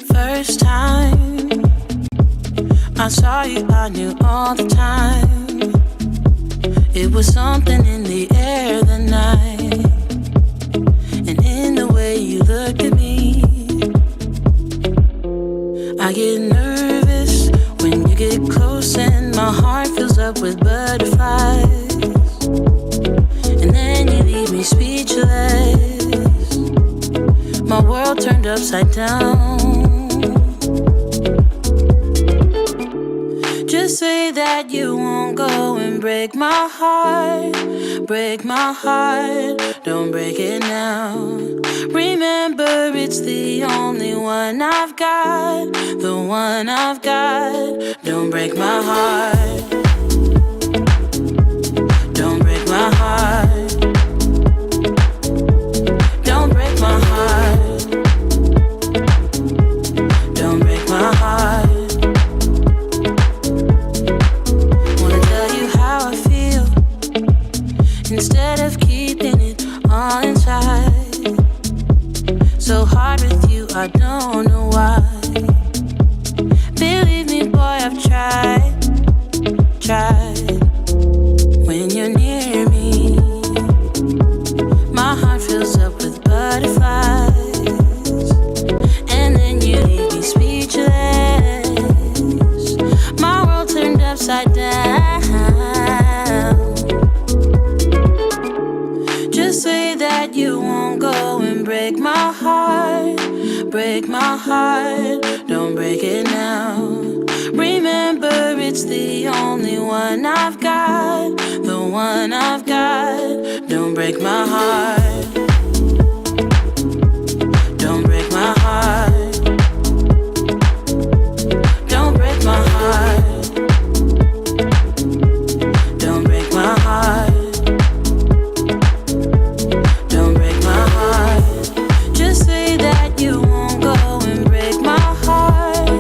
First time I saw you, I knew all the time. It was something in the air that night, and in the way you looked at me. I get nervous when you get close and my heart fills up with butterflies, and then you leave me speechless. My world turned upside down. Just say that you won't go and break my heart. Break my heart, don't break it now. Remember, it's the only one I've got. The one I've got. Don't break my heart. Don't break my heart. Don't break my heart. Don't break my heart. Instead of keeping it all inside. So hard with you, I don't know why. Believe me, boy, I've tried. When you're near me, my heart fills up with butterflies, and then you leave me speechless. My world turned upside down. Say that you won't go and break my heart. Break my heart, don't break it now. Remember, it's the only one I've got. The one I've got. Don't break my heart. Don't break my heart. Don't break my heart. Don't break my heart. You won't go and break my heart.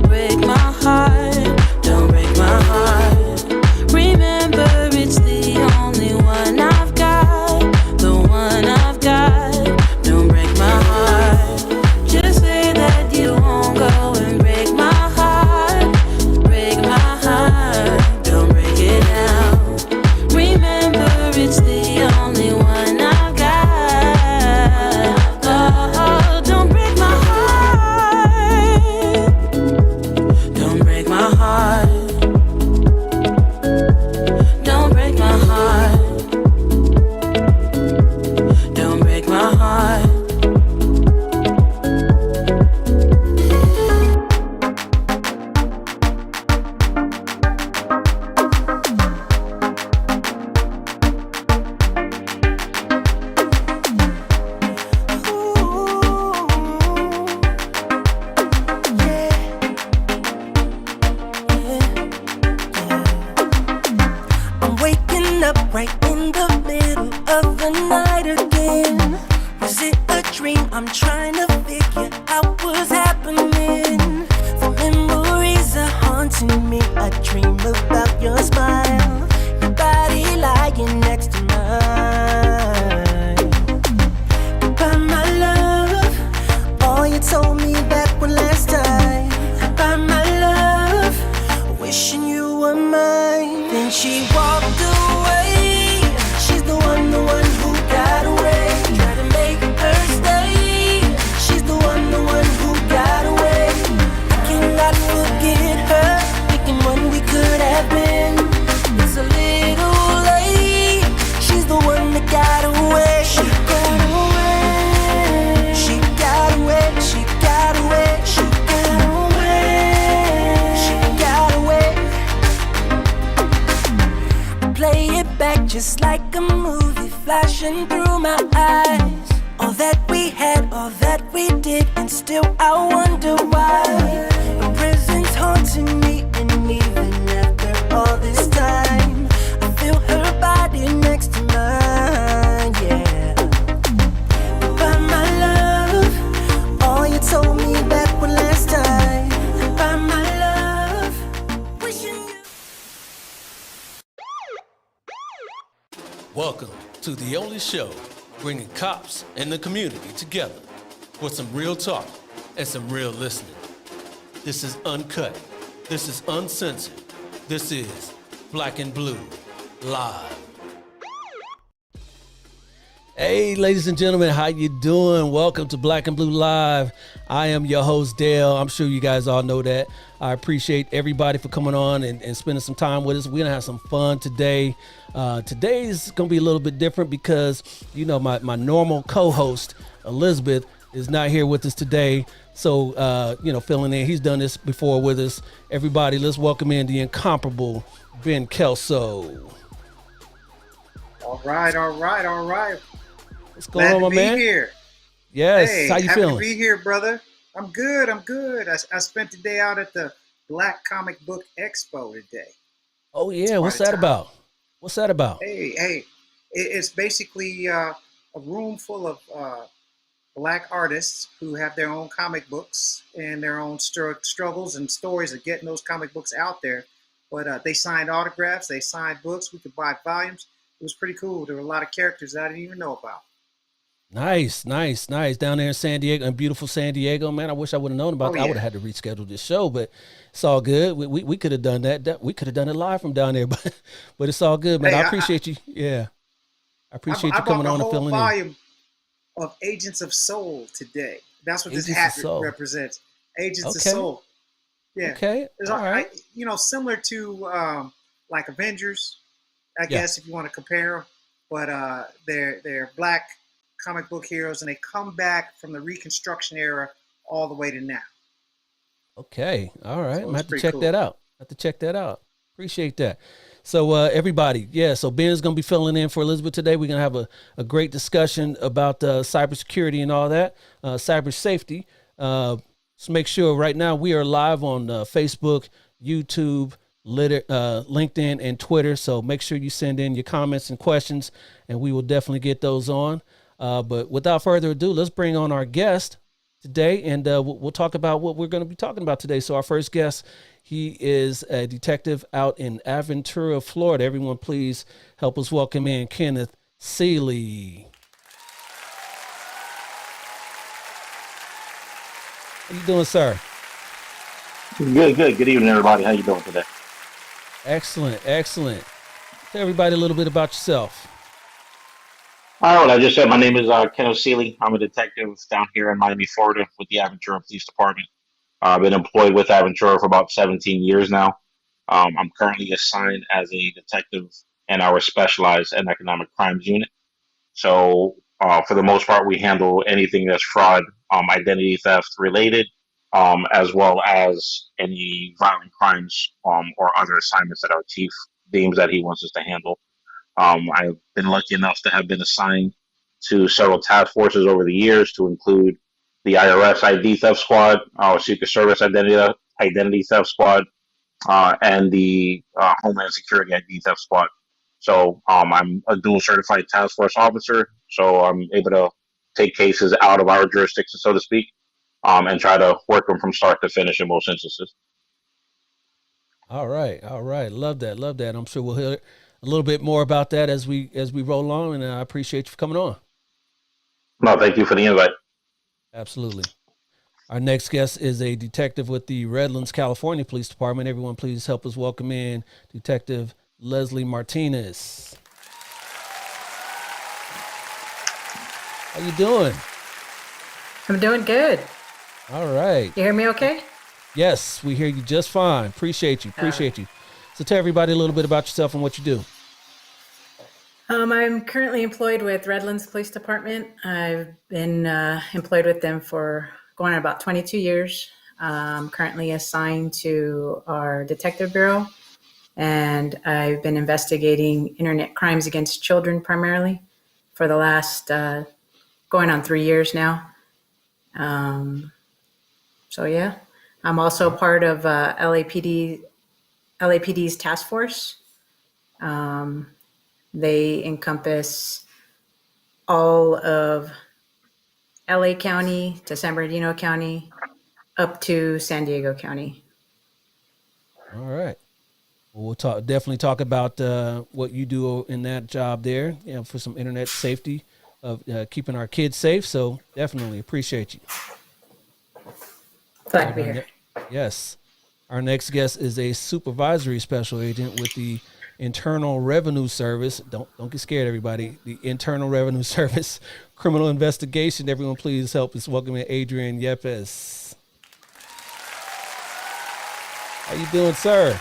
Break my heart. Don't break my heart. Remember, it's the only one I've got. The one I've got. Don't break my heart. Just say that you won't go and break my heart. Break my heart. Don't break it now. Remember, it's the only one I've got. Just like a movie flashing through my eyes. All that we had, all that we did, and still I wonder why. The prison's haunting me, and even after all this time, I feel her body next to mine, yeah. Goodbye, my love. All you told me back when last time. Goodbye, my love. Wishing you. Welcome to the only show bringing cops and the community together for some real talk and some real listening. This is uncut. This is uncensored. This is Black and Blue Live. Hey, ladies and gentlemen, how you doing? Welcome to Black and Blue Live. I am your host, Dale. I'm sure you guys all know that. I appreciate everybody for coming on and spending some time with us. We're going to have some fun today. Today's going to be a little bit different because, you know, my normal co-host, Elizabeth, is not here with us today. So, filling in. He's done this before with us. Everybody, let's welcome in the incomparable Ben Kelso. All right. What's going on, my man? Here. Yes, hey, how you happy feeling? To be here, brother. I'm good. I spent the day out at the Black Comic Book Expo today. Oh yeah, what's that about? It's basically a room full of Black artists who have their own comic books and their own struggles and stories of getting those comic books out there. But they signed autographs, they signed books. We could buy volumes. It was pretty cool. There were a lot of characters that I didn't even know about. Nice. Down there in San Diego, in beautiful San Diego, man. I wish I would have known about that. Yeah. I would have had to reschedule this show, but it's all good. We could have done that. We could have done it live from down there, but it's all good, man. Hey, I appreciate you. Yeah, I appreciate you bought coming the on and whole filling in. volume of Agents of Soul today. That's what Agents this hat of Soul represents. Agents of Okay. Soul. Yeah. Okay. It's All right. Similar to like Avengers, I guess, if you want to compare them. But they're Black comic book heroes, and they come back from the Reconstruction era all the way to now. Okay. All right. So I'm gonna have to pretty check cool. that out. Appreciate that. So everybody, so Ben's gonna be filling in for Elizabeth today. We're gonna have a great discussion about cybersecurity and all that, cyber safety. So make sure right now we are live on Facebook, YouTube, LinkedIn, and Twitter. So make sure you send in your comments and questions, and we will definitely get those on. But without further ado, let's bring on our guest today, and we'll talk about what we're going to be talking about today. So our first guest, he is a detective out in Aventura, Florida. Everyone, please help us welcome in Kenneth Seeley. How you doing, sir? Good. Good evening, everybody. How you doing today? Excellent. Tell everybody a little bit about yourself. All right, I just said my name is Kenneth Seeley. I'm a detective down here in Miami, Florida, with the Aventura Police Department. I've been employed with Aventura for about 17 years now. I'm currently assigned as a detective in our specialized and economic crimes unit. So, for the most part, we handle anything that's fraud, identity theft related, as well as any violent crimes or other assignments that our chief deems that he wants us to handle. I've been lucky enough to have been assigned to several task forces over the years, to include the IRS ID Theft Squad, our Secret Service Identity Theft Squad, and the Homeland Security ID Theft Squad. So I'm a dual certified task force officer, so I'm able to take cases out of our jurisdiction, so to speak, and try to work them from start to finish in most instances. All right. Love that. I'm sure we'll hear a little bit more about that as we roll on, and I appreciate you for coming on. No, thank you for the invite. Absolutely. Our next guest is a detective with the Redlands, California Police Department. Everyone, please help us welcome in Detective Leslie Martinez. How you doing? I'm doing good. All right. You hear me okay? Yes, we hear you just fine. Appreciate you. So tell everybody a little bit about yourself and what you do. I'm currently employed with Redlands Police Department. I've been employed with them for going on about 22 years. I'm currently assigned to our detective bureau, and I've been investigating internet crimes against children primarily for the last going on 3 years now. So yeah, I'm also part of LAPD's task force. They encompass all of LA County to San Bernardino County up to San Diego County. All right. Well, we'll definitely talk about what you do in that job there, for some internet safety of keeping our kids safe. So definitely appreciate you. All Glad to right, be here. yes, our next guest is a supervisory special agent with the Internal Revenue Service. Don't get scared, everybody. The Internal Revenue Service Criminal Investigation. Everyone, please help us welcome in Adrian Yepes. How you doing, sir?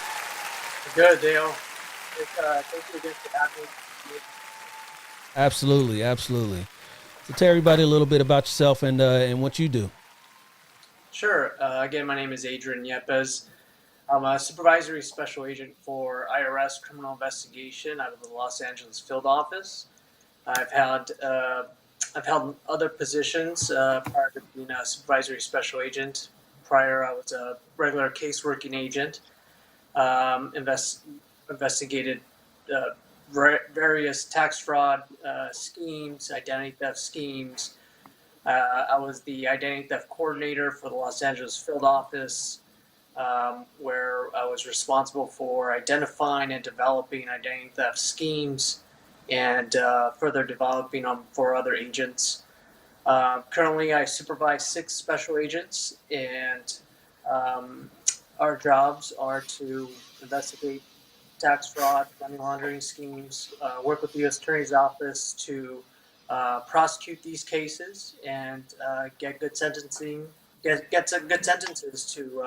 Good, Dale. Thank you again for having me. Absolutely, absolutely. So tell everybody a little bit about yourself and what you do. Sure. Again, my name is Adrian Yepes. I'm a supervisory special agent for IRS criminal investigation out of the Los Angeles field office. I've had I've held other positions prior to being a supervisory special agent. Prior, I was a regular case working agent. Investigated uh, various tax fraud schemes, identity theft schemes. I was the identity theft coordinator for the Los Angeles field office, where I was responsible for identifying and developing identity theft schemes and further developing them for other agents. Currently, I supervise 6 special agents, and um, our jobs are to investigate tax fraud, money laundering schemes, work with the U.S. Attorney's Office to prosecute these cases and get good sentencing, get some good sentences to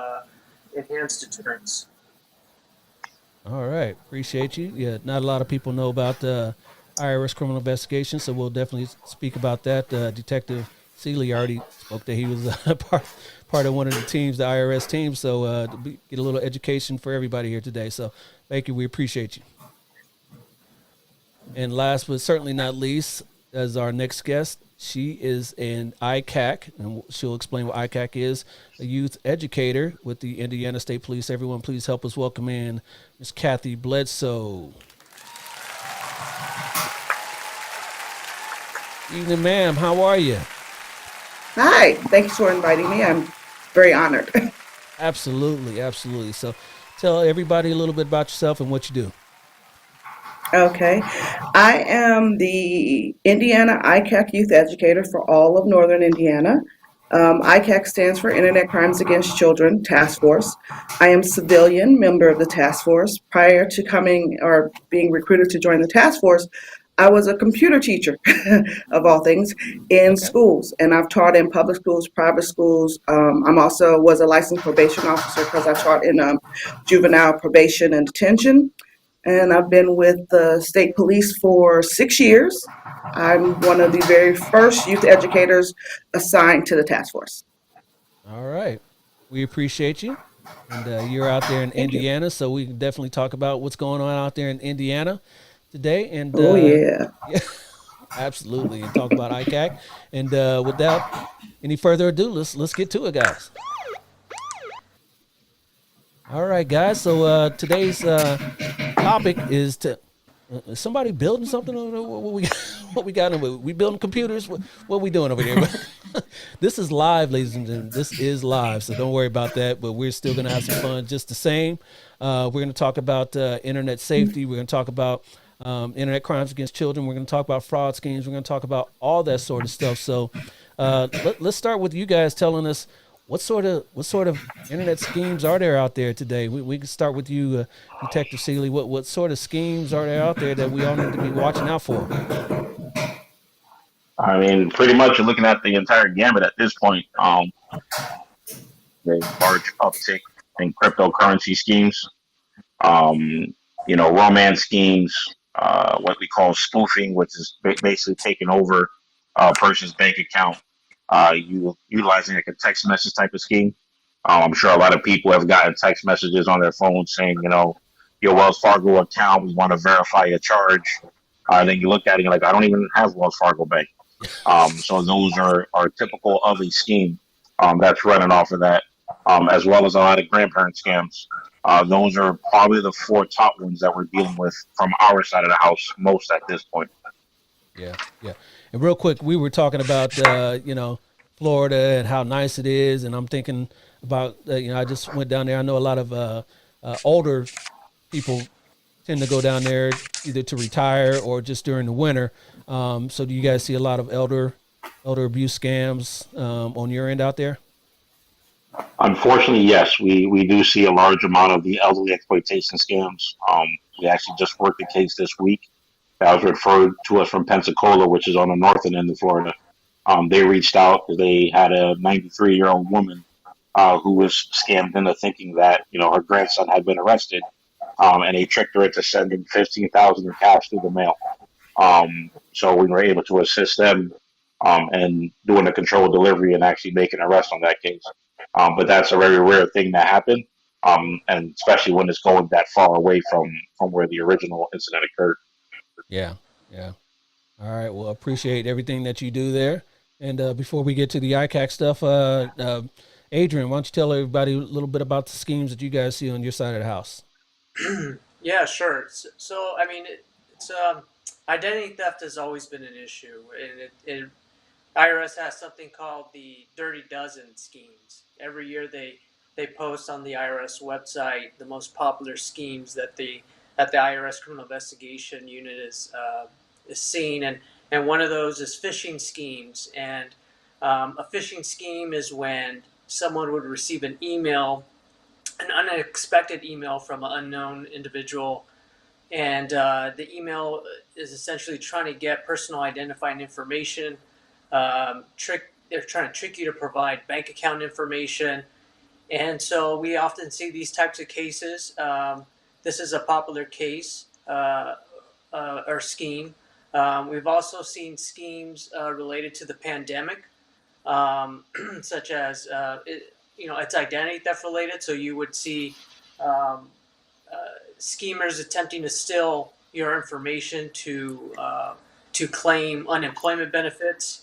enhance deterrence. All right, appreciate you. Yeah, not a lot of people know about IRS criminal investigation, so we'll definitely speak about that. Detective Seeley already spoke that he was part of one of the teams, the IRS team. So get a little education for everybody here today. So thank you. We appreciate you. And last but certainly not least, as our next guest, she is an ICAC, and she'll explain what ICAC is, a youth educator with the Indiana State Police. Everyone, please help us welcome in Miss Kathy Bledsoe. Evening, ma'am. How are you? Hi, thanks for inviting me. I'm very honored. Absolutely, absolutely. So tell everybody a little bit about yourself and what you do. Okay. I am the Indiana ICAC youth educator for all of Northern Indiana. ICAC stands for Internet Crimes Against Children Task Force. I am civilian member of the task force. Prior to coming or being recruited to join the task force, I was a computer teacher, of all things, in Okay. schools, and I've taught in public schools, private schools. I'm also was a licensed probation officer because I taught in juvenile probation and detention. And I've been with the state police for 6 years. I'm one of the very first youth educators assigned to the task force. All right. We appreciate you. And you're out there in Thank you. Indiana, so we can definitely talk about what's going on out there in Indiana today. And Oh, yeah. yeah, absolutely. And talk about ICAC. And without any further ado, let's get to it, guys. All right, guys. So today's topic is to is somebody building something over there? What we what we got? We building computers? What we doing over here? This is live, ladies and gentlemen. This is live, so don't worry about that. But we're still gonna have some fun just the same. We're gonna talk about internet safety. We're gonna talk about internet crimes against children. We're gonna talk about fraud schemes. We're gonna talk about all that sort of stuff. So let's start with you guys telling us what sort of internet schemes are there out there today? We can start with you, Detective Seeley. What sort of schemes are there out there that we all need to be watching out for? I mean, pretty much you're looking at the entire gamut at this point. The large uptick in cryptocurrency schemes, um, romance schemes, what we call spoofing, which is basically taking over a person's bank account, you utilizing like a text message type of scheme. I'm sure a lot of people have gotten text messages on their phone saying, your Wells Fargo account, we want to verify a charge. Then you look at it, you're like, I don't even have Wells Fargo Bank. So those are typical of a scheme that's running off of that, as well as a lot of grandparent scams. Those are probably the 4 top ones that we're dealing with from our side of the house most at this point. Yeah, yeah. And real quick, we were talking about Florida and how nice it is, and I'm thinking about I just went down there. I know a lot of older people tend to go down there either to retire or just during the winter. So do you guys see a lot of elder abuse scams on your end out there? Unfortunately, yes, we do see a large amount of the elderly exploitation scams. We actually just worked a case this week that was referred to us from Pensacola, which is on the northern end of Florida. They reached out because they had a 93-year-old woman who was scammed into thinking that her grandson had been arrested, and they tricked her into sending 15,000 in cash through the mail. So we were able to assist them and doing a controlled delivery and actually make an arrest on that case. But that's a very rare thing to happen, and especially when it's going that far away from where the original incident occurred. Yeah, yeah. All right. Well, appreciate everything that you do there. And before we get to the ICAC stuff, Adrian, why don't you tell everybody a little bit about the schemes that you guys see on your side of the house? Yeah, sure. So I mean, it's identity theft has always been an issue, and IRS has something called the Dirty Dozen schemes. Every year they post on the IRS website the most popular schemes that the IRS Criminal Investigation Unit is seeing, and one of those is phishing schemes. And a phishing scheme is when someone would receive an unexpected email from an unknown individual, and the email is essentially trying to get personal identifying information. They're trying to trick you to provide bank account information, and so we often see these types of cases. This is a popular case or scheme. We've also seen schemes related to the pandemic, such as it's identity theft related. So you would see um, schemers attempting to steal your information to claim unemployment benefits,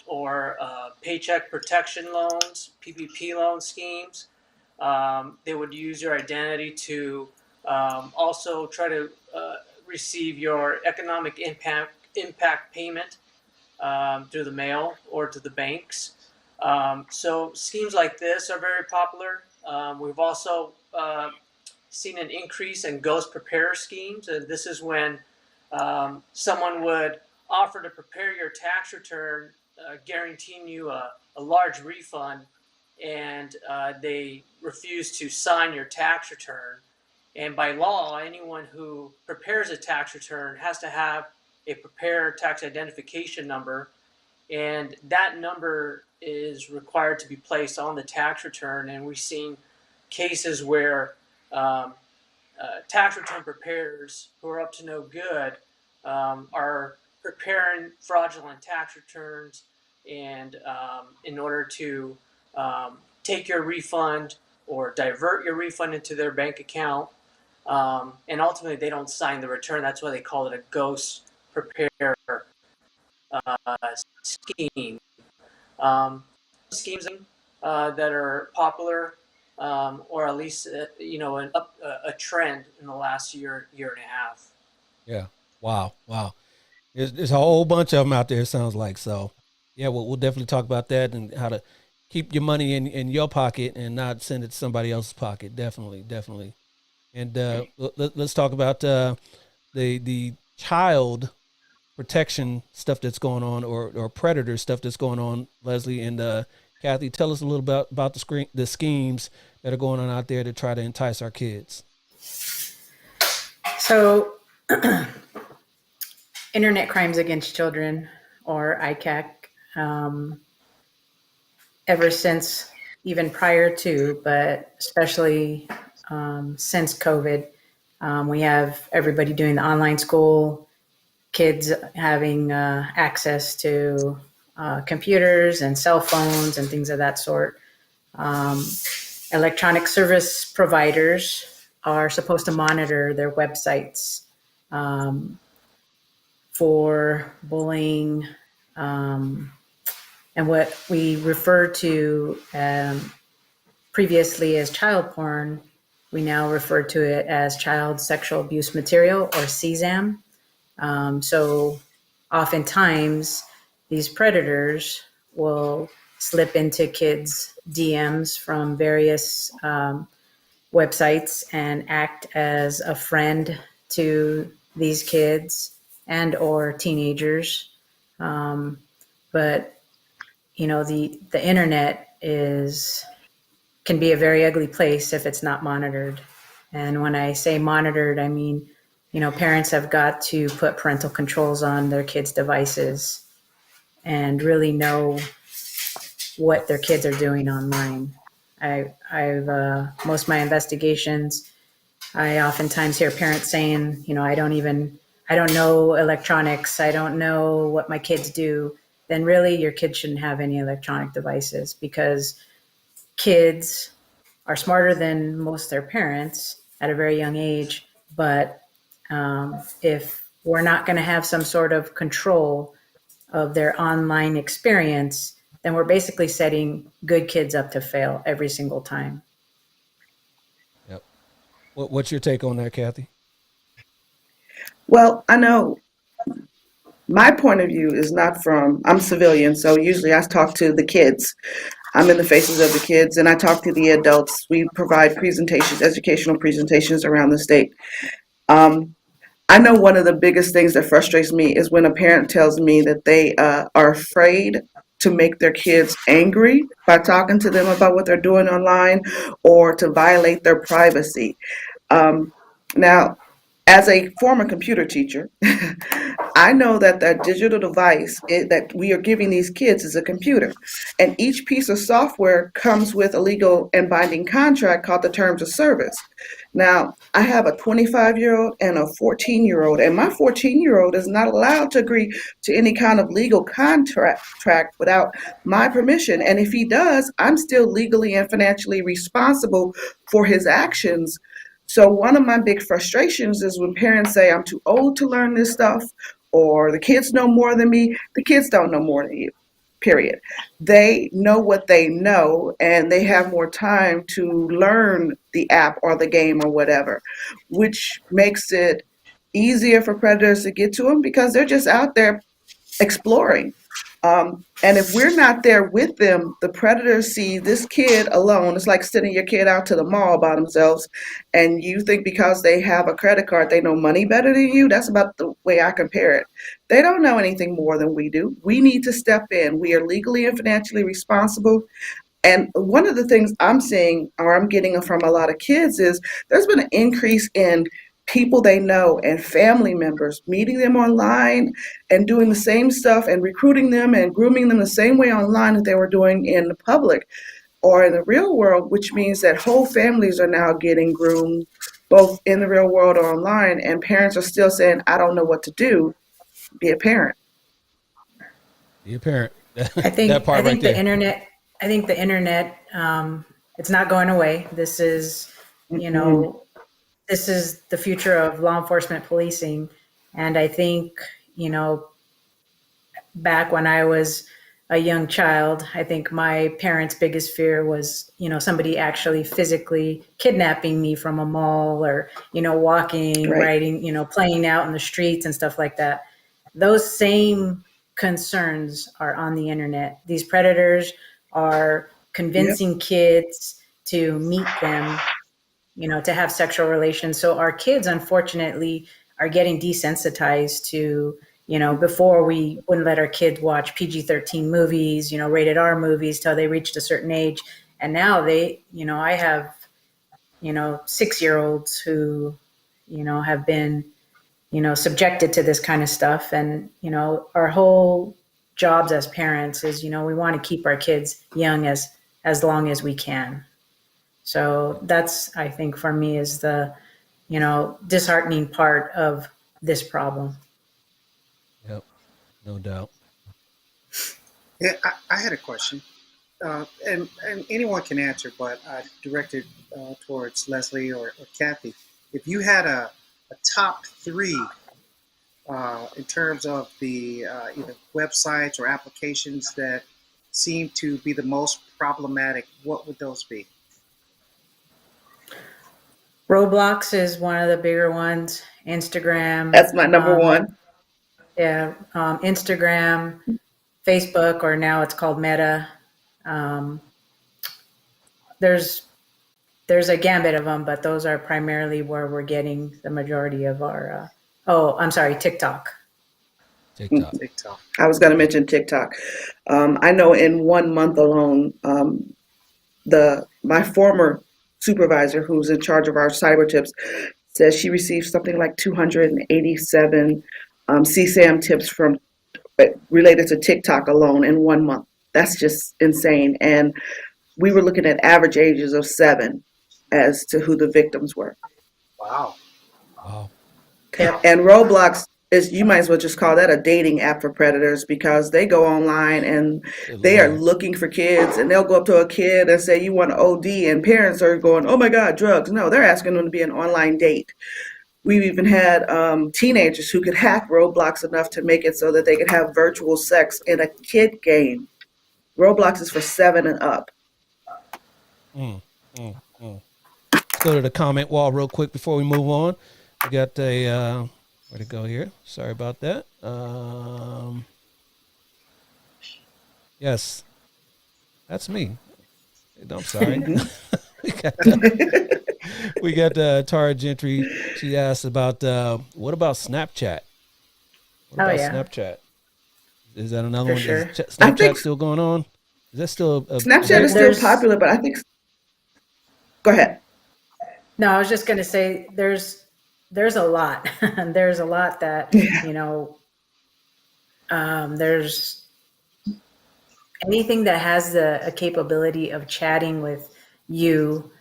or paycheck protection loans, PPP loan schemes. They would use your identity to also try to receive your economic impact payment through the mail or to the banks. So schemes like this are very popular. We've also seen an increase in ghost preparer schemes, and this is when someone would offer to prepare your tax return, guaranteeing you a large refund, and they refuse to sign your tax return. And by law, anyone who prepares a tax return has to have a preparer tax identification number, and that number is required to be placed on the tax return. And we've seen cases where um, tax return preparers who are up to no good are preparing fraudulent tax returns, and in order to take your refund or divert your refund into their bank account, and ultimately they don't sign the return. That's why they call it a ghost preparer scheme. Um, Schemes that are popular, or at least a trend in the last year and a half. Yeah. Wow. Wow. There's a whole bunch of them out there. It sounds like so. Yeah, we'll definitely talk about that and how to keep your money in your pocket and not send it to somebody else's pocket. Definitely, definitely. And let's talk about the child protection stuff that's going on, or predator stuff that's going on. Leslie and Kathy, tell us a little about the schemes that are going on out there to try to entice our kids. So, Internet Crimes Against Children, or ICAC, ever since, even prior to, but especially since COVID, we have everybody doing the online school, kids having access to computers and cell phones and things of that sort. Electronic service providers are supposed to monitor their websites for bullying, and what we refer to previously as child porn, we now refer to it as child sexual abuse material, or CSAM. So oftentimes these predators will slip into kids' DMs from various websites and act as a friend to these kids and or teenagers. Um, but the internet is can be a very ugly place if it's not monitored. And when I say monitored, I mean, parents have got to put parental controls on their kids' devices and really know what their kids are doing online. I've most of my investigations, I oftentimes hear parents saying, I don't know electronics, I don't know what my kids do. Then really, your kids shouldn't have any electronic devices because kids are smarter than most of their parents at a very young age. But if we're not going to have some sort of control of their online experience, then we're basically setting good kids up to fail every single time. Yep. What's your take on that, Kathy? Well, I know my point of view is not from, I'm civilian, so usually I talk to the kids. I'm in the faces of the kids and I talk to the adults. We provide presentations, educational presentations around the state. Um, I know one of the biggest things that frustrates me is when a parent tells me that they are afraid to make their kids angry by talking to them about what they're doing online or to violate their privacy. Um, Now, as a former computer teacher, I know that the digital device that we are giving these kids is a computer. And each piece of software comes with a legal and binding contract called the Terms of Service. Now, I have a 25-year-old and a 14-year-old, and my 14-year-old is not allowed to agree to any kind of legal contract without my permission. And if he does, I'm still legally and financially responsible for his actions. So one of my big frustrations is when parents say I'm too old to learn this stuff or the kids know more than me. The kids don't know more than you. Period. They know what they know and they have more time to learn the app or the game or whatever, which makes it easier for predators to get to them because they're just out there exploring. And if we're not there with them, the predators see this kid alone. It's like sending your kid out to the mall by themselves, and you think because they have a credit card, they know money better than you. That's about the way I compare it. They don't know anything more than we do. We need to step in. We are legally and financially responsible. And one of the things I'm seeing or I'm getting from a lot of kids is there's been an increase in people they know and family members meeting them online and doing the same stuff and recruiting them and grooming them the same way online that they were doing in the public or in the real world, which means that whole families are now getting groomed both in the real world or online. And parents are still saying, I don't know what to do. Be a parent. Be a parent. I That think I part right think the there. internet. I think the internet. It's not going away. This is, you Mm-mm. know, this is the future of law enforcement policing, and I think, you know, back when I was a young child, I think my parents' biggest fear was, somebody actually physically kidnapping me from a mall or, walking, Right. riding, playing out in the streets and stuff like that. Those same concerns are on the internet. These predators are Yep. convincing kids to meet them, to have sexual relations. So our kids, unfortunately, are getting desensitized to, before we wouldn't let our kids watch PG-13 movies, rated R movies till they reached a certain age. And now I have, 6-year olds who, have been, subjected to this kind of stuff. And, our whole jobs as parents is, we want to keep our kids young as long as we can. So that's, I think, for me is the, disheartening part of this problem. Yep. No doubt. Yeah, I had a question, and anyone can answer, but I directed towards Leslie or Kathy. If you had a top three in terms of the either websites or applications that seem to be the most problematic, what would those be? Roblox is one of the bigger ones. Instagram, That's my number one. yeah, Instagram, Facebook, or now it's called Meta. Um, there's there's a gambit of them, but those are primarily where we're getting the majority of our. I'm sorry, TikTok. TikTok. TikTok. I was going to mention TikTok. I know in 1 month alone, my former supervisor, who's in charge of our cyber tips, says she received something like 287 CSAM tips from related to TikTok alone in 1 month. That's just insane. And we were looking at average ages of 7 as to who the victims were. Wow. Wow. Yep. And Roblox is, you might as well just call that a dating app for predators, because they go online and Good they are Lord. looking for kids, and they'll go up to a kid and say, you want to OD, and parents are going, oh my God, drugs. No, they're asking them to be an online date. We've even had teenagers who could hack Roblox enough to make it so that they could have virtual sex in a kid game. Roblox is for 7 and up. Mm, mm, mm. Let's go to the comment wall real quick before we move on. We got a where'd it go here? Sorry about that. Yes, that's me. I'm sorry. we got Tara Gentry. She asked about what about Snapchat? What about Yeah. Snapchat? Is that another For one? sure. Is I Snapchat think still going on? Is that still a Snapchat big is one? still popular, but I think, go ahead. No, I was just going to say there's a lot. There's a lot that, there's anything that has a capability of chatting with you.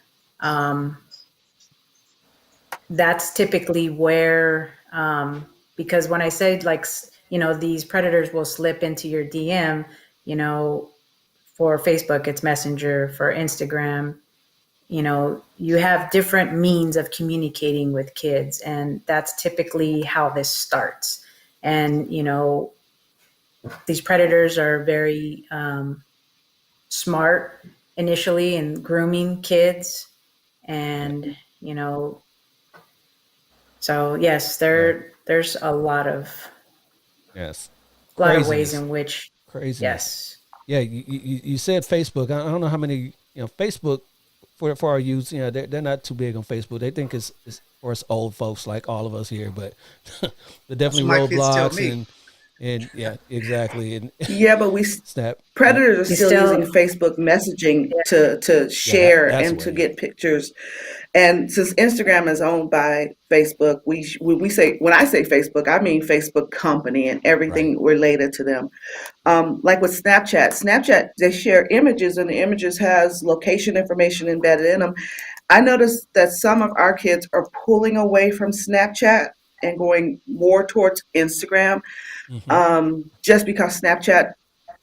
That's typically where, because when I say these predators will slip into your DM, for Facebook, it's Messenger, for Instagram, you have different means of communicating with kids, and that's typically how this starts. And these predators are very smart initially in grooming kids, and so yes, there's a lot of Yes. ways Craziness. in which, Craziness. yes. Yeah, you said Facebook. I don't know how many, Facebook for our youth, they're not too big on Facebook. They think it's for us old folks like all of us here, but but That's definitely what my kids tell Roblox me. and yeah, exactly. And Yeah, but Snap. Yep. predators are You still using still, Facebook messaging yeah. to Yeah, share that's and where, to yeah. get pictures. And since Instagram is owned by Facebook, we say, when I say Facebook, I mean Facebook company and Right. everything related to them. Like with Snapchat, they share images, and the images has location information embedded in them. I noticed that some of our kids are pulling away from Snapchat and going more towards Instagram, Mm-hmm. just because Snapchat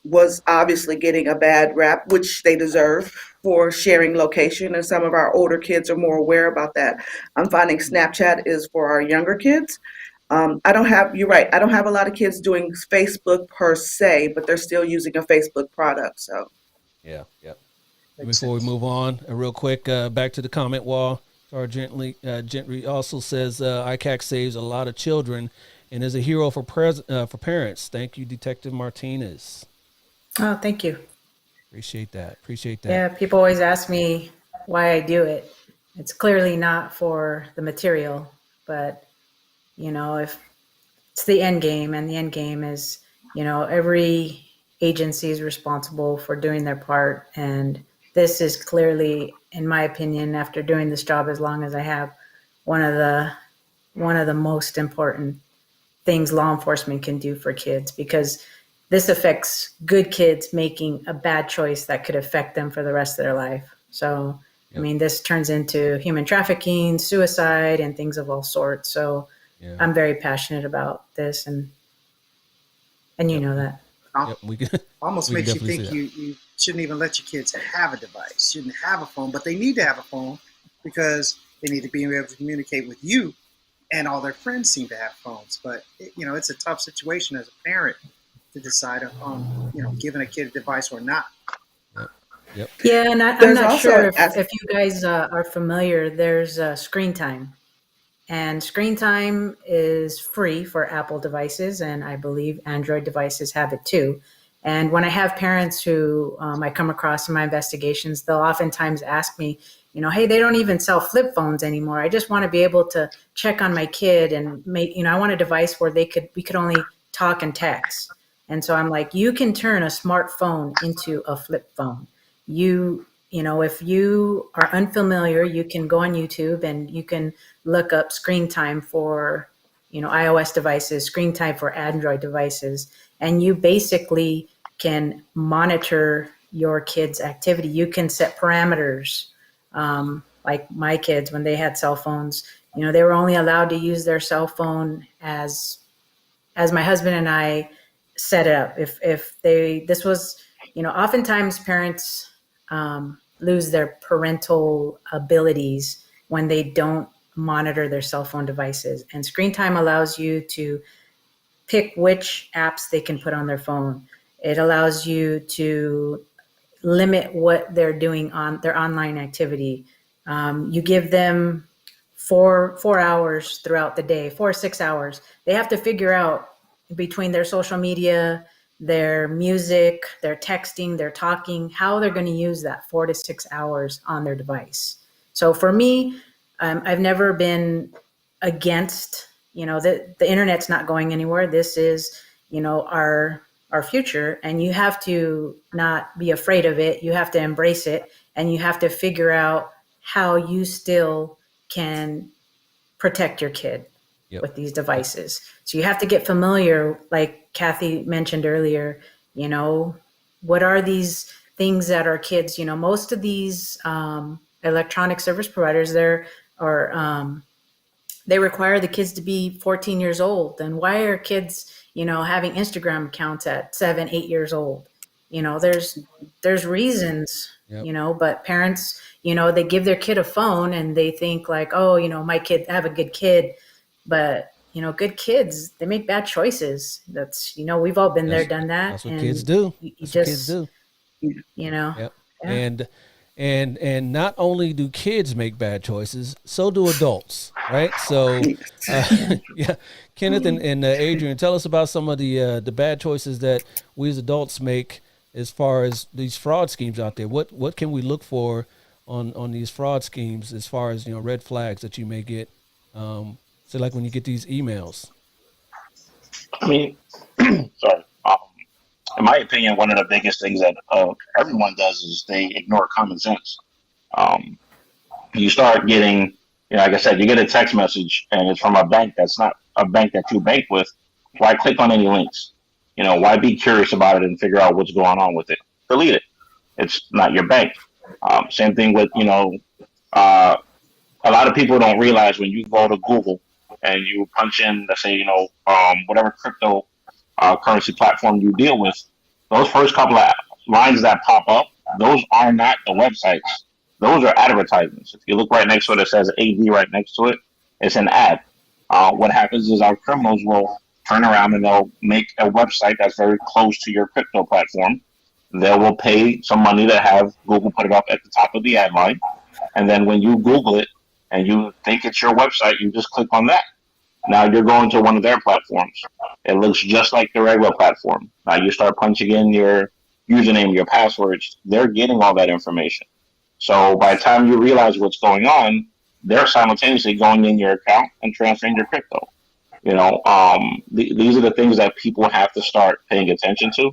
was obviously getting a bad rap, which they deserve, for sharing location. And some of our older kids are more aware about that. I'm finding Snapchat is for our younger kids. You're right, I don't have a lot of kids doing Facebook per se, but they're still using a Facebook product. So, Yeah. Yep. And Makes before we sense. move on, real quick, back to the comment wall. Tara Gentry also says ICAC saves a lot of children and is a hero for parents. Thank you, Detective Martinez. Oh, thank you. Appreciate that. Appreciate that. Yeah, people always ask me why I do it. It's clearly not for the material, but if it's the end game, and the end game is, every agency is responsible for doing their part, and this is clearly, in my opinion, after doing this job as long as I have, one of the most important things law enforcement can do for kids, because this affects good kids making a bad choice that could affect them for the rest of their life. So, I Yep. mean, this turns into human trafficking, suicide, and things of all sorts. So, Yeah. I'm very passionate about this, and you Yep. know that. Yep. We can Almost we can makes you definitely see think that. you shouldn't even let your kids have a device, shouldn't have a phone, but they need to have a phone because they need to be able to communicate with you, and all their friends seem to have phones. But it's a tough situation as a parent to decide on giving a kid a device or not. Yep. Yep. Yeah, and I'm there's not also sure an if you guys are familiar. There's screen time. And screen time is free for Apple devices, and I believe Android devices have it too. And when I have parents who I come across in my investigations, they'll oftentimes ask me, hey, they don't even sell flip phones anymore. I just want to be able to check on my kid and make, I want a device where we could only talk and text. And so I'm like, you can turn a smartphone into a flip phone. If you are unfamiliar, you can go on YouTube and you can look up screen time for, iOS devices, screen time for Android devices, and you basically can monitor your kids' activity. You can set parameters. Like my kids, when they had cell phones, they were only allowed to use their cell phone as my husband and I set it up. If they this was, oftentimes parents lose their parental abilities when they don't monitor their cell phone devices. And screen time allows you to pick which apps they can put on their phone. It allows you to limit what they're doing on their online activity. You give them 4 hours throughout the day, 4 or 6 hours. They have to figure out between their social media, their music, their texting, their talking, how they're going to use that 4 to 6 hours on their device. So for me, I've never been against, the internet's not going anywhere. This is, our future, and you have to not be afraid of it. You have to embrace it, and you have to figure out how you still can protect your kid Yep. with these devices. So you have to get familiar, like Kathy mentioned earlier, what are these things that our kids, most of these electronic service providers there are they require the kids to be 14 years old. Then why are kids, having Instagram accounts at 7, 8 years old? There's reasons, Yep. but parents, they give their kid a phone and they think like, oh, my kid, I have a good kid. But, good kids, they make bad choices. That's, we've all been there, That's done that. that's what kids And do. you That's what kids just, do. you know, Yep. yeah. And not only do kids make bad choices, so do adults, right? So, yeah, Kenneth and Adrian, tell us about some of the bad choices that we as adults make as far as these fraud schemes out there. What can we look for on these fraud schemes as far as red flags that you may get? So like when you get these emails. I mean, sorry. In my opinion, one of the biggest things that everyone does is they ignore common sense. Um, you start getting, like I said, you get a text message and it's from a bank that's not a bank that you bank with. Why click on any links? Why be curious about it and figure out what's going on with it? Delete it. It's not your bank. Same thing with, uh, a lot of people don't realize when you go to Google and you punch in, let's say, whatever crypto currency platform you deal with, those first couple of lines that pop up, those are not the websites. Those are advertisements. If you look right next to it, it says AD right next to it. It's an ad. What happens is our criminals will turn around and they'll make a website that's very close to your crypto platform. They will pay some money to have Google put it up at the top of the ad line. And then when you Google it and you think it's your website, you just click on that. Now you're going to one of their platforms. It looks just like the regular platform. Now you start punching in your username, your passwords. They're getting all that information. So by the time you realize what's going on, they're simultaneously going in your account and transferring your crypto. These are the things that people have to start paying attention to,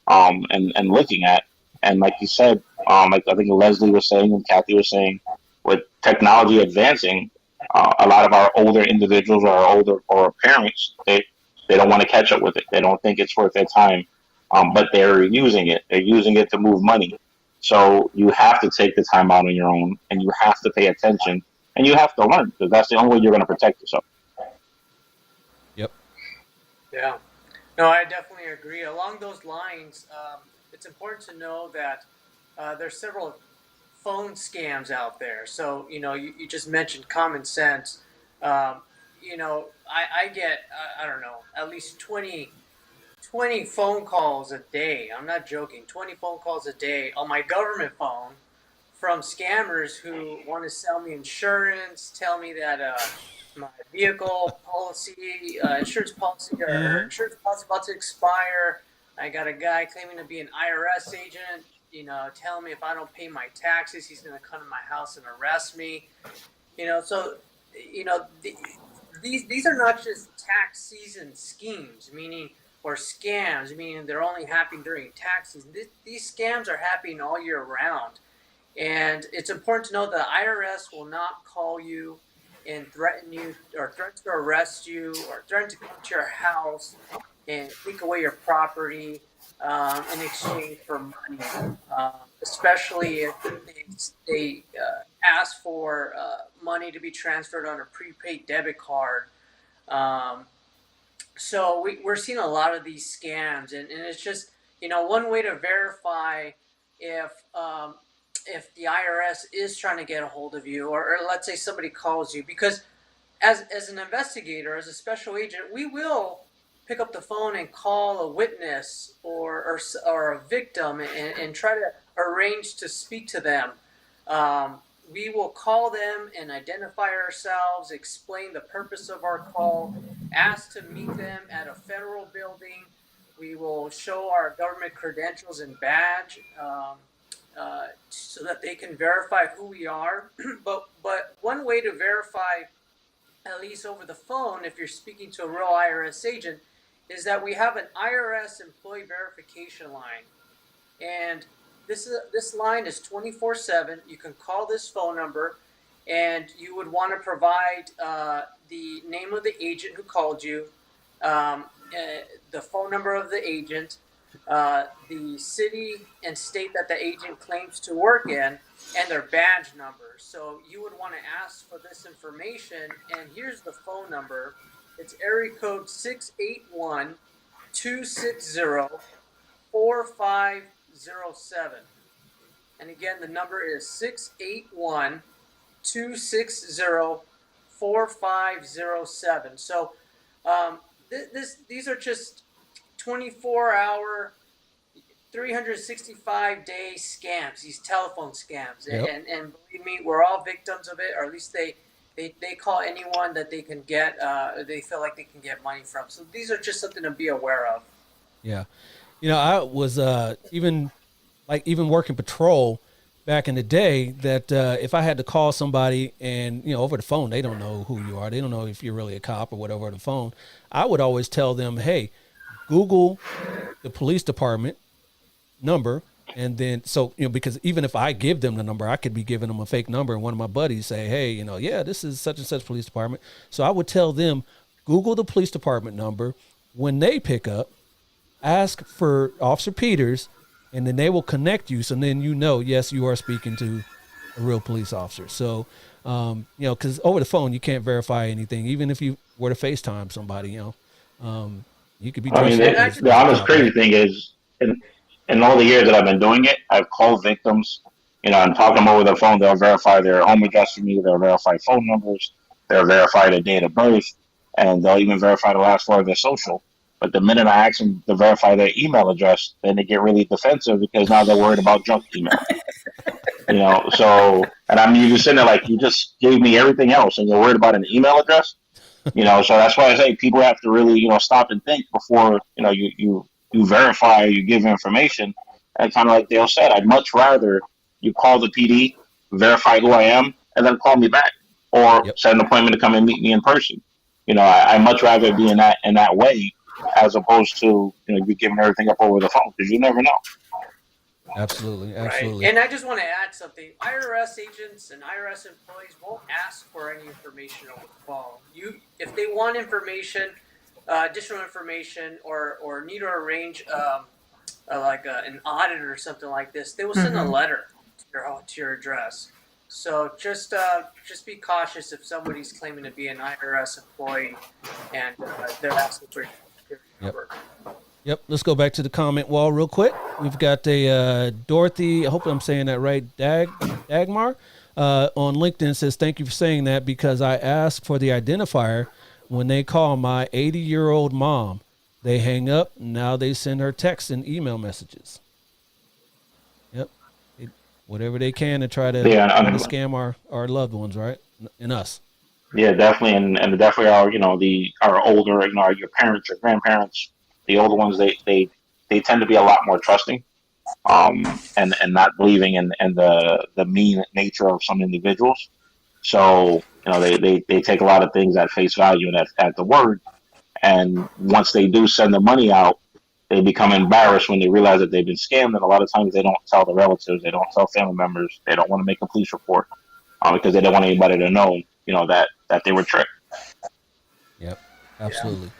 and looking at. And like you said, like I think Leslie was saying and Kathy was saying, with technology advancing, a lot of our older individuals or our older or parents, they don't want to catch up with it. They don't think it's worth their time, but they're using it. They're using it to move money. So you have to take the time out on your own, and you have to pay attention, and you have to learn because that's the only way you're going to protect yourself. Yep. Yeah. No, I definitely agree. Along those lines, it's important to know that there's several phone scams out there. So, you just mentioned common sense. Um, I get, I don't know, at least 20 phone calls a day. I'm not joking. 20 phone calls a day on my government phone from scammers who want to sell me insurance, tell me that my vehicle policy, insurance policy, or Mm-hmm. insurance policy about to expire. I got a guy claiming to be an IRS agent. telling me if I don't pay my taxes, he's going to come to my house and arrest me. So you know the, these are not just tax season schemes, meaning or scams, meaning they're only happening during tax season. These scams are happening all year round. And it's important to know that the IRS will not call you and threaten you or threaten to arrest you or threaten to come to your house and take away your property in exchange for money, especially if they ask for money to be transferred on a prepaid debit card. Um, so we're seeing a lot of these scams, and it's just one way to verify if if the IRS is trying to get a hold of you, or let's say somebody calls you, because as an investigator, as a special agent, we will pick up the phone and call a witness or a victim and try to arrange to speak to them. We will call them and identify ourselves, explain the purpose of our call, ask to meet them at a federal building. We will show our government credentials and badge so that they can verify who we are. but one way to verify, at least over the phone, if you're speaking to a real IRS agent, is that we have an IRS employee verification line. And this line is 24/7. You can call this phone number, and you would want to provide the name of the agent who called you, the phone number of the agent, the city and state that the agent claims to work in, and their badge number. So you would want to ask for this information, and here's the phone number. It's area code 681-260-4507. And again, the number is 681-260-4507. So these are just 24-hour, 365-day scams, these telephone scams. Yep. And believe me, we're all victims of it, or at least they call anyone that they can get, they feel like they can get money from. So these are just something to be aware of. Yeah. I was even working patrol back in the day, that if I had to call somebody and, over the phone, they don't know who you are. They don't know if you're really a cop or whatever on the phone. I would always tell them, hey, Google the police department number. And then, so, because even if I give them the number, I could be giving them a fake number, and one of my buddies say, hey, yeah, this is such and such police department. So I would tell them, Google the police department number. When they pick up, ask for Officer Peters, and then they will connect you. So then, yes, you are speaking to a real police officer. So, because over the phone, you can't verify anything. Even if you were to FaceTime somebody, you could be. I mean, the honest crazy thing is, in all the years that I've been doing it, I've called victims, and talk them over the phone. They'll verify their home address for me. They'll verify phone numbers. They'll verify their date of birth, and they'll even verify the last four of their social. But the minute I ask them to verify their email address, then they get really defensive, because now they're worried about junk email. So, and I mean, you're sitting there like, you just gave me everything else, and you're worried about an email address. So that's why I say people have to really, stop and think before, you verify, you give information. And kind of like Dale said, I'd much rather you call the PD, verify who I am, and then call me back, or set an appointment to come and meet me in person. I much rather be in that way, as opposed to you giving everything up over the phone, because you never know. Absolutely. Right. And I just want to add something. IRS agents and IRS employees won't ask for any information over the phone. If they want information, additional information, or need to arrange like an audit or something like this, they will send a letter to your address. So just be cautious if somebody's claiming to be an IRS employee and they're asking for your security number. Yep. Let's go back to the comment wall real quick. We've got a Dorothy, I hope I'm saying that right, Dagmar on LinkedIn says, thank you for saying that, because I asked for the identifier when they call my 80-year-old mom. They hang up. Now they send her texts and email messages. Yep. Whatever they can to try to scam our loved ones, right? And us. Yeah, definitely. And definitely our older, your parents, your grandparents, the older ones, they tend to be a lot more trusting. and not believing in the mean nature of some individuals. So they take a lot of things at face value and at the word. And once they do send the money out, they become embarrassed when they realize that they've been scammed. And a lot of times they don't tell the relatives, they don't tell family members, they don't want to make a police report because they don't want anybody to know, that they were tricked. Yep, absolutely.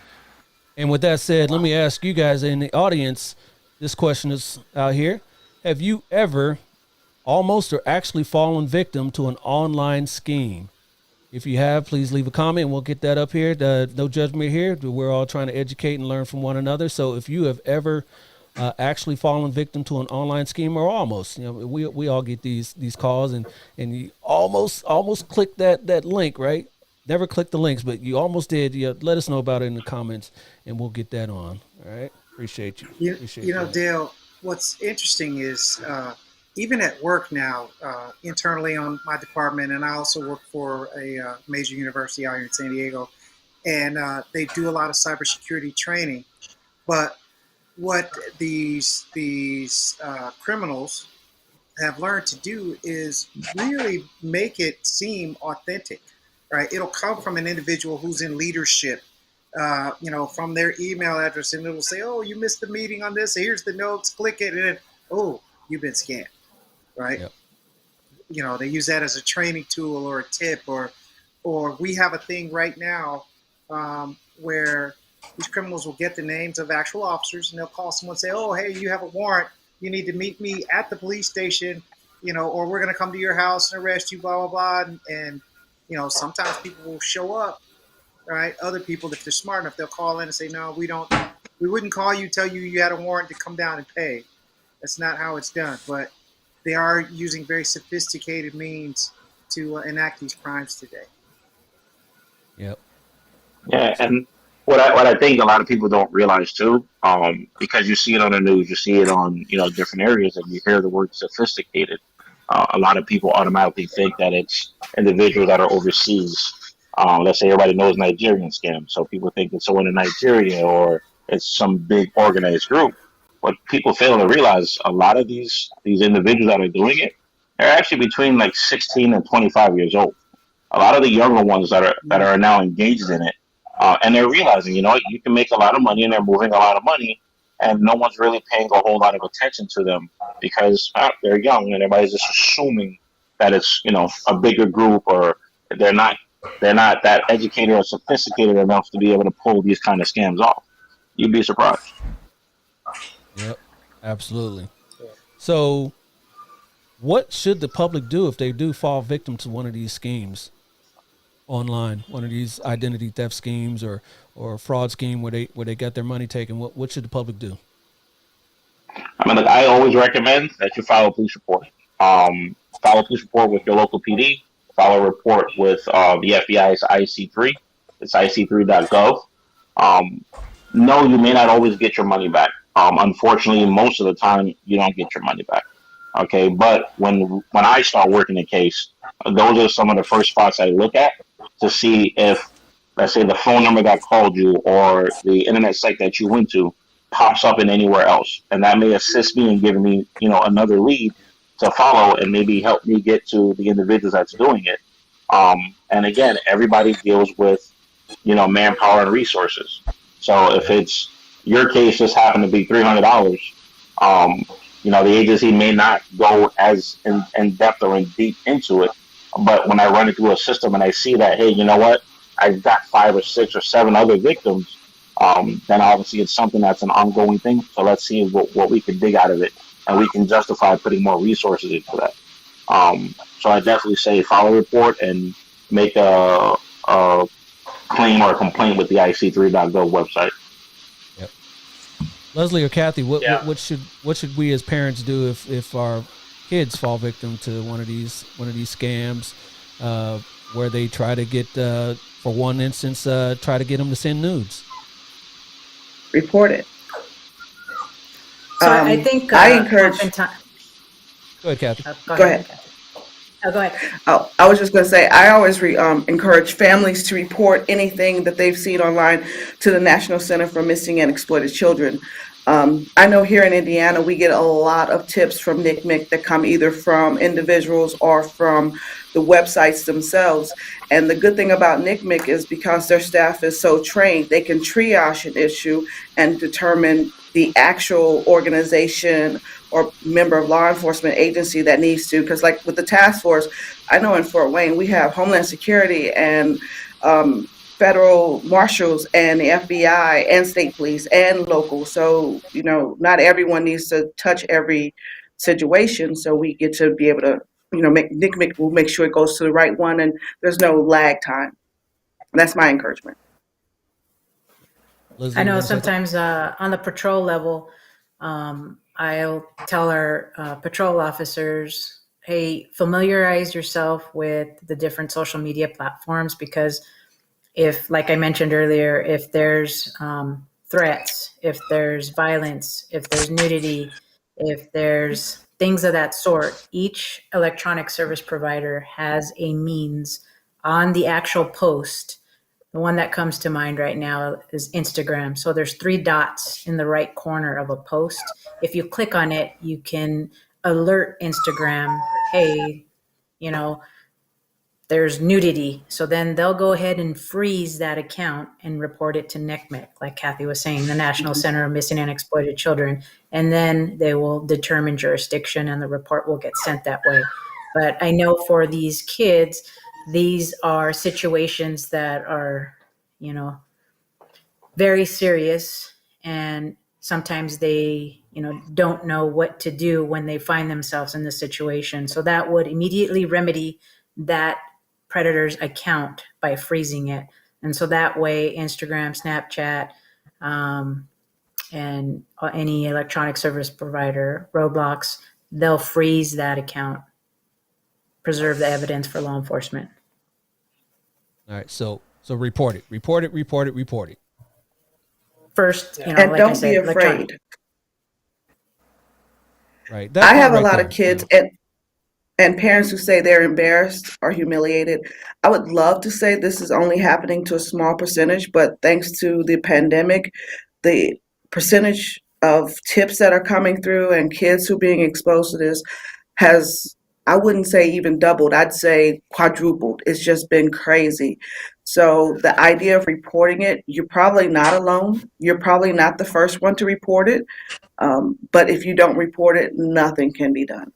And with that said, let me ask you guys in the audience, this question is out here. Have you ever almost or actually fallen victim to an online scheme? If you have, please leave a comment and we'll get that up here. No judgment here. We're all trying to educate and learn from one another. So if you have ever actually fallen victim to an online scheme or almost, we all get these calls and you almost click that link, right? Never click the links, but you almost did. Let us know about it in the comments and we'll get that on. All right. Appreciate you. Appreciate that. Dale, what's interesting is even at work now, internally on my department, and I also work for a major university out here in San Diego, and they do a lot of cybersecurity training. But what these criminals have learned to do is really make it seem authentic, right? It'll come from an individual who's in leadership, from their email address, and it'll say, "Oh, you missed the meeting on this. Here's the notes. Click it," and then, "Oh, you've been scammed." Right? Yep. They use that as a training tool or a tip, or we have a thing right now where these criminals will get the names of actual officers and they'll call someone and say, "Oh, hey, you have a warrant. You need to meet me at the police station, or we're going to come to your house and arrest you, blah, blah, blah." And sometimes people will show up, right? Other people, if they're smart enough, they'll call in and say, "No, we wouldn't call you, tell you had a warrant to come down and pay." That's not how it's done. But they are using very sophisticated means to enact these crimes today. Yep. Yeah, and what I think a lot of people don't realize too, because you see it on the news, you see it on different areas, and you hear the word sophisticated. A lot of people automatically think that it's individuals that are overseas. Let's say everybody knows Nigerian scams, so people think it's someone in Nigeria or it's some big organized group. What people fail to realize, a lot of these individuals that are doing it, they're actually between like 16 and 25 years old. A lot of the younger ones that are now engaged in it, and they're realizing, you can make a lot of money, and they're moving a lot of money, and no one's really paying a whole lot of attention to them because they're young, and everybody's just assuming that it's a bigger group, or they're not that educated or sophisticated enough to be able to pull these kind of scams off. You'd be surprised. Yep, absolutely. So, what should the public do if they do fall victim to one of these schemes online, one of these identity theft schemes or a fraud scheme where they got their money taken? What should the public do? I mean, look, I always recommend that you file a police report. File a police report with your local PD. File a report with the FBI's IC3. It's ic3.gov. No, you may not always get your money back. Unfortunately, most of the time you don't get your money back. Okay, but when I start working the case, those are some of the first spots I look at to see if, let's say, the phone number that called you or the internet site that you went to pops up in anywhere else, and that may assist me in giving me, another lead to follow and maybe help me get to the individuals that's doing it. And again, everybody deals with, manpower and resources. So if it's your case just happened to be $300, the agency may not go as in depth or in deep into it. But when I run it through a system and I see that, hey, you know what, I've got 5 or 6 or 7 other victims, then obviously it's something that's an ongoing thing. So let's see what we can dig out of it, and we can justify putting more resources into that. So I definitely say file a report and make a claim or a complaint with the ic3.gov website. Yep. Leslie or Kathy, what should we as parents do if our kids fall victim to one of these scams, where they try to get, for one instance, try to get them to send nudes? Report it. So I think I encourage. Go ahead, Kathy. Go ahead. Oh, go ahead. Oh, I was just going to say, I always encourage families to report anything that they've seen online to the National Center for Missing and Exploited Children. I know here in Indiana, we get a lot of tips from NCMEC that come either from individuals or from the websites themselves. And the good thing about NCMEC is because their staff is so trained, they can triage an issue and determine the actual organization or member of law enforcement agency that needs to. Because, like with the task force, I know in Fort Wayne, we have Homeland Security and federal marshals and the FBI and state police and local. So, not everyone needs to touch every situation. So we get to be able to, we'll make sure it goes to the right one and there's no lag time. That's my encouragement. Leslie, I you know want to say something? sometimes on the patrol level, I'll tell our patrol officers, hey, familiarize yourself with the different social media platforms, because if, like I mentioned earlier, if there's threats, if there's violence, if there's nudity, if there's things of that sort, each electronic service provider has a means on the actual post. The one that comes to mind right now is Instagram. So there's 3 dots in the right corner of a post. If you click on it, you can alert Instagram, hey, you know, there's nudity. So then they'll go ahead and freeze that account and report it to NCMEC, like Kathy was saying, the National Center of Missing and Exploited Children. And then they will determine jurisdiction and the report will get sent that way. But I know for these kids, these are situations that are, very serious, and sometimes they don't know what to do when they find themselves in this situation. So that would immediately remedy that predator's account by freezing it. And so that way Instagram, Snapchat, and any electronic service provider, Roblox, they'll freeze that account, preserve the evidence for law enforcement. All right, so report it. First, And like I don't be said, electronic. afraid. Right, I that have a right lot there. of kids and parents who say they're embarrassed or humiliated. I would love to say this is only happening to a small percentage, but thanks to the pandemic, the percentage of tips that are coming through and kids who are being exposed to this has, I wouldn't say even doubled, I'd say quadrupled. It's just been crazy. So the idea of reporting it, you're probably not alone. You're probably not the first one to report it. But if you don't report it, nothing can be done.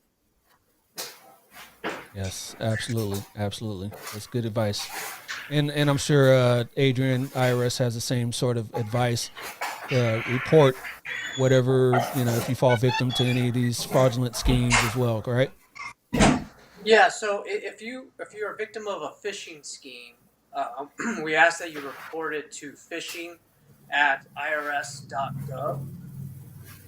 Yes, absolutely. That's good advice. And I'm sure Adrian, IRS has the same sort of advice. Report whatever, if you fall victim to any of these fraudulent schemes as well, correct? Yeah, so if you're a victim of a phishing scheme, we ask that you report it to phishing at irs.gov.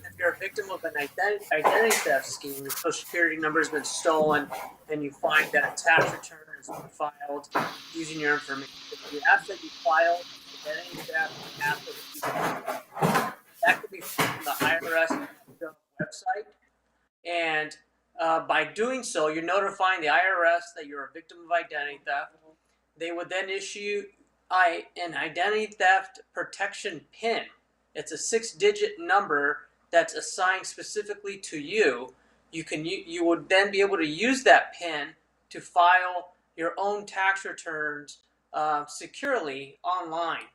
If you're a victim of an identity theft scheme, your social security number has been stolen, and you find that a tax return has been filed using your information, we ask that you file identity theft affidavit. That could be from the IRS.gov website. And by doing so, you're notifying the IRS that you're a victim of identity theft. They would then issue an identity theft protection PIN. It's a 6-digit number that's assigned specifically to you. You would then be able to use that PIN to file your own tax returns securely online.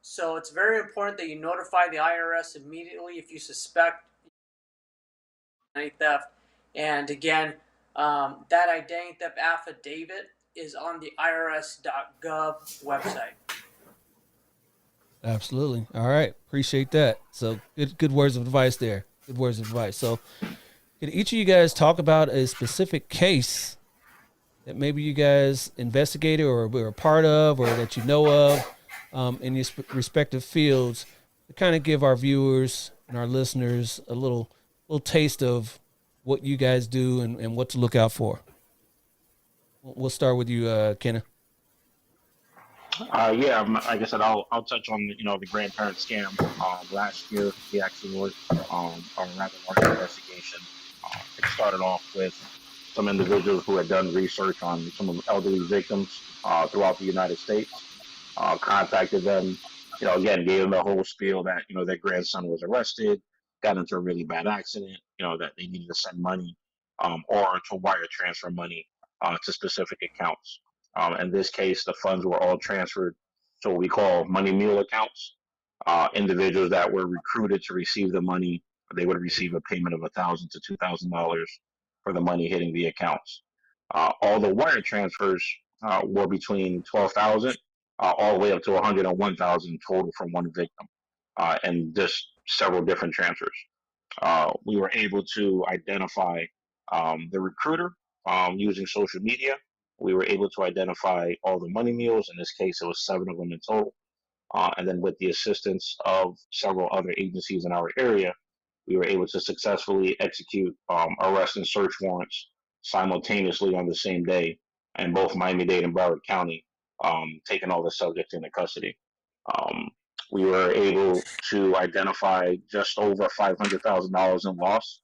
So it's very important that you notify the IRS immediately if you suspect identity theft. And again, that identity theft affidavit is on the irs.gov website. Absolutely. All right. Appreciate that. So good words of advice there. Good words of advice. So could each of you guys talk about a specific case that maybe you guys investigated or were a part of or that you know of in your respective fields to kind of give our viewers and our listeners a little taste of what you guys do and what to look out for? We'll start with you, Kenna. Yeah, like I said, I'll touch on the grandparent scam. Last year we actually worked on a rather large investigation. It started off with some individuals who had done research on some of the elderly victims throughout the United States. Contacted them, again, gave them the whole spiel that their grandson was arrested. got into a really bad accident, that they needed to send money, or to wire transfer money to specific accounts. In this case, the funds were all transferred to what we call money mule accounts. Individuals that were recruited to receive the money, they would receive a payment of $1,000 to $2,000 for the money hitting the accounts. All the wire transfers were between 12,000 all the way up to 101,000 total from one victim, and just several different transfers. We were able to identify the recruiter using social media. We were able to identify all the money mules. In this case, it was 7 of them in total. And then, with the assistance of several other agencies in our area, we were able to successfully execute arrest and search warrants simultaneously on the same day in both Miami-Dade and Broward County, taking all the subjects into custody. Um, we were able to identify just over $500,000 in loss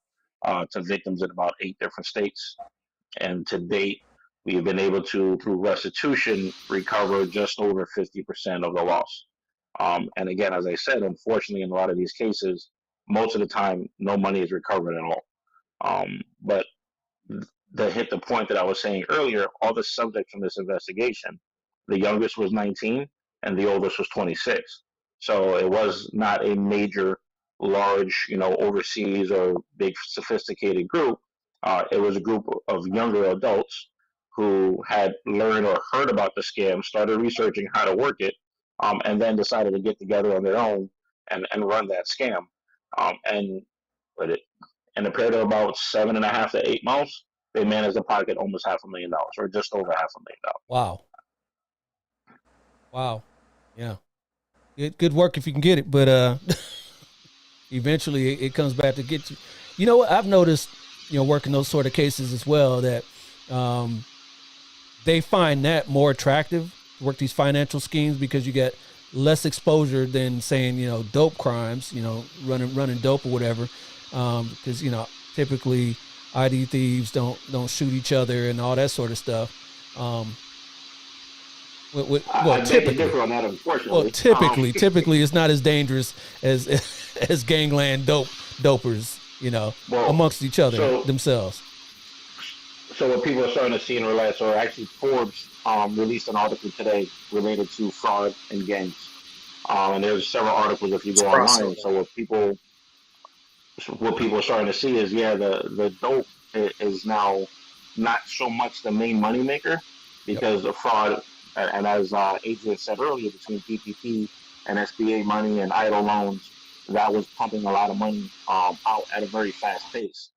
to victims in about 8 different states. And to date, we've been able to, through restitution, recover just over 50% of the loss. And again, as I said, unfortunately, in a lot of these cases, most of the time, no money is recovered at all. But to hit the point that I was saying earlier, all the subjects from this investigation, the youngest was 19 and the oldest was 26. So it was not a major, large, overseas or big sophisticated group. It was a group of younger adults who had learned or heard about the scam, started researching how to work it, and then decided to get together on their own and run that scam. And but it, in a period of about 7.5 to 8 months, they managed to pocket almost $500,000, or just over $500,000. Wow. Wow. Yeah. Good work if you can get it, but eventually it comes back to get you. You know what? I've noticed, working those sort of cases as well, that they find that more attractive, work these financial schemes, because you get less exposure than saying, dope crimes, running dope or whatever. Because, typically ID thieves don't shoot each other and all that sort of stuff. I beg to differ on that, unfortunately. Typically it's not as dangerous as as gangland dopers, amongst each other themselves. So what people are starting to see in real life, so actually Forbes released an article today related to fraud and gangs. And there's several articles if you go online. So what people are starting to see is, the dope is now not so much the main moneymaker, because the fraud, and as Adrian said earlier, between PPP and SBA money and idle loans, that was pumping a lot of money out at a very fast pace.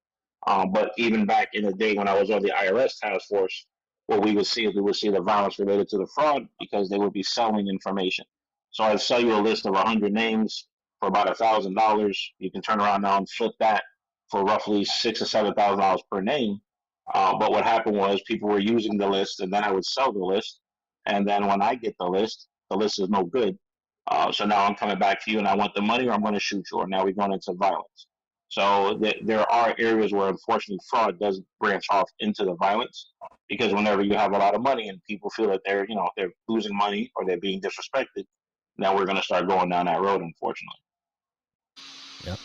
But even back in the day when I was on the IRS task force, what we would see is the violence related to the fraud, because they would be selling information. So I'd sell you a list of 100 names for about $1,000. You can turn around now and flip that for roughly $6,000 or $7,000 per name. But what happened was people were using the list, and then I would sell the list. And then when I get the list is no good. So now I'm coming back to you and I want the money, or I'm going to shoot you, or now we're going into violence. So there are areas where, unfortunately, fraud does branch off into the violence, because whenever you have a lot of money and people feel that they're losing money or they're being disrespected, now we're going to start going down that road, unfortunately. Yep.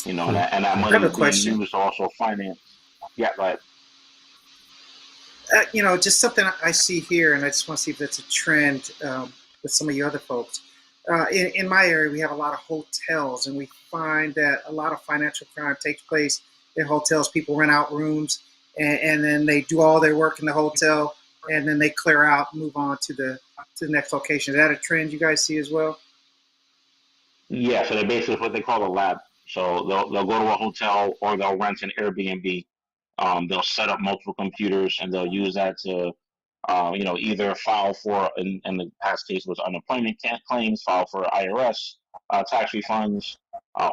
And that money is being used to also finance. Yeah, go ahead. Just something I see here, and I just want to see if that's a trend with some of you other folks. In my area, we have a lot of hotels, and we find that a lot of financial crime takes place in hotels. People rent out rooms, and then they do all their work in the hotel, and then they clear out and move on to the next location. Is that a trend you guys see as well? Yeah, so they're basically what they call a lab. So they'll go to a hotel, or they'll rent an Airbnb. They'll set up multiple computers, and they'll use that to either file for, in the past case was unemployment claims, file for IRS tax refunds,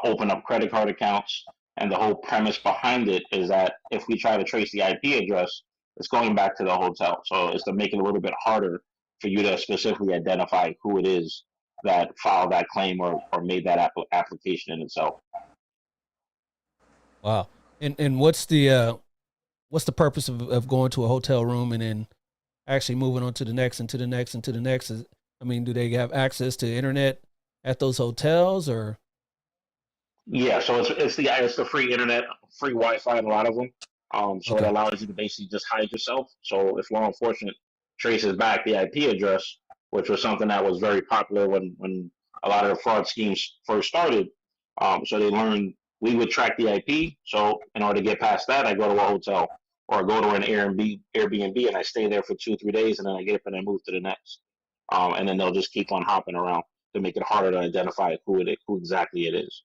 open up credit card accounts. And the whole premise behind it is that if we try to trace the IP address, it's going back to the hotel. So it's to make it a little bit harder for you to specifically identify who it is that filed that claim or made that application in itself. Wow. And what's the purpose of going to a hotel room and then actually moving on to the next and to the next and to the next? Do they have access to internet at those hotels, or? Yeah, so it's the free internet, free Wi-Fi in a lot of them. So it Okay. allows you to basically just hide yourself. So if law enforcement traces back the IP address, which was something that was very popular when a lot of the fraud schemes first started, so they learned we would track the IP. So in order to get past that, I go to a hotel or I go to an Airbnb and I stay there for 2 3 days, and then I get up and I move to the next. And then they'll just keep on hopping around to make it harder to identify who exactly it is.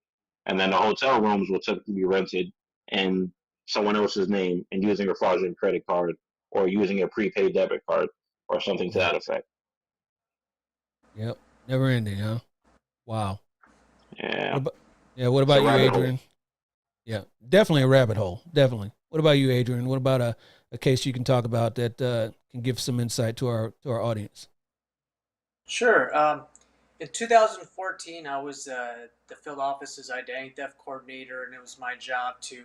And then the hotel rooms will typically be rented in someone else's name and using a fraudulent credit card or using a prepaid debit card or something to Yep. that effect. Yep. Never ending, huh? Wow. What Yeah, about, yeah. What it's a about you, rabbit hole. Adrian? Yeah, definitely a rabbit hole. Definitely. What about you, Adrian? What about a case you can talk about that can give some insight to our audience? Sure. In 2014, I was the field office's identity theft coordinator, and it was my job to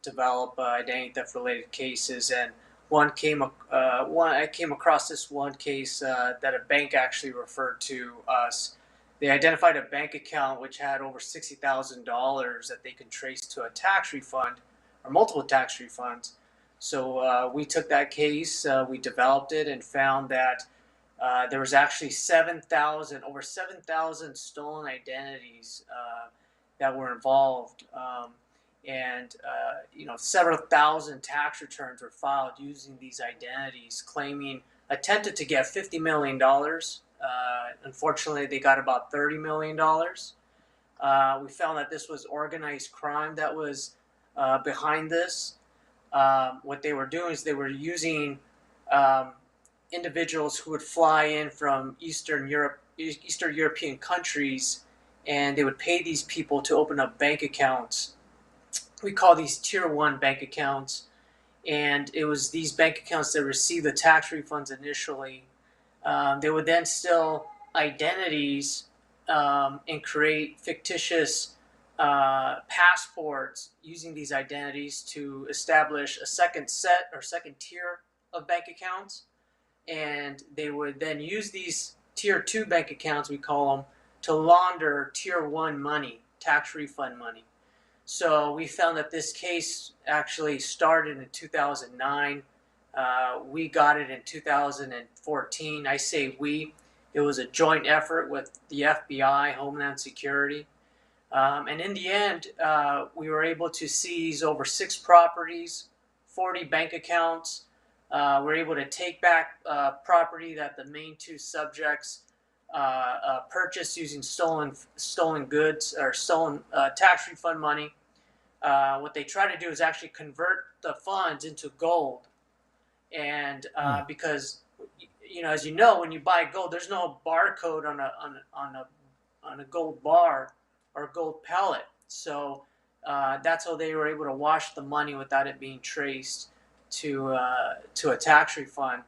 develop identity theft related cases. And I came across this one case that a bank actually referred to us. They identified a bank account which had over $60,000 that they could trace to a tax refund or multiple tax refunds. So we took that case, we developed it, and found that there was actually over 7,000 stolen identities that were involved, and several thousand tax returns were filed using these identities, claiming attempted to get $50 million. Unfortunately, they got about $30 million. We found that this was organized crime that was behind this. What they were doing is they were using um, individuals who would fly in from Eastern European countries, and they would pay these people to open up bank accounts. We call these tier one bank accounts, and it was these bank accounts that received the tax refunds initially. They would then steal identities and create fictitious passports using these identities to establish a second set or second tier of bank accounts, and they would then use these tier two bank accounts, we call them, to launder tier one money, tax refund money. So we found that this case actually started in 2009. We got it in 2014. I say we. It was a joint effort with the FBI, Homeland Security. And in the end, we were able to seize over 6 properties, 40 bank accounts. We're able to take back property that the main two subjects purchased using stolen goods or stolen tax refund money. What they try to do is actually convert the funds into gold, and Hmm. because as you know, when you buy gold, there's no barcode on a gold bar or gold pellet. So that's how they were able to wash the money without it being traced to a tax refund.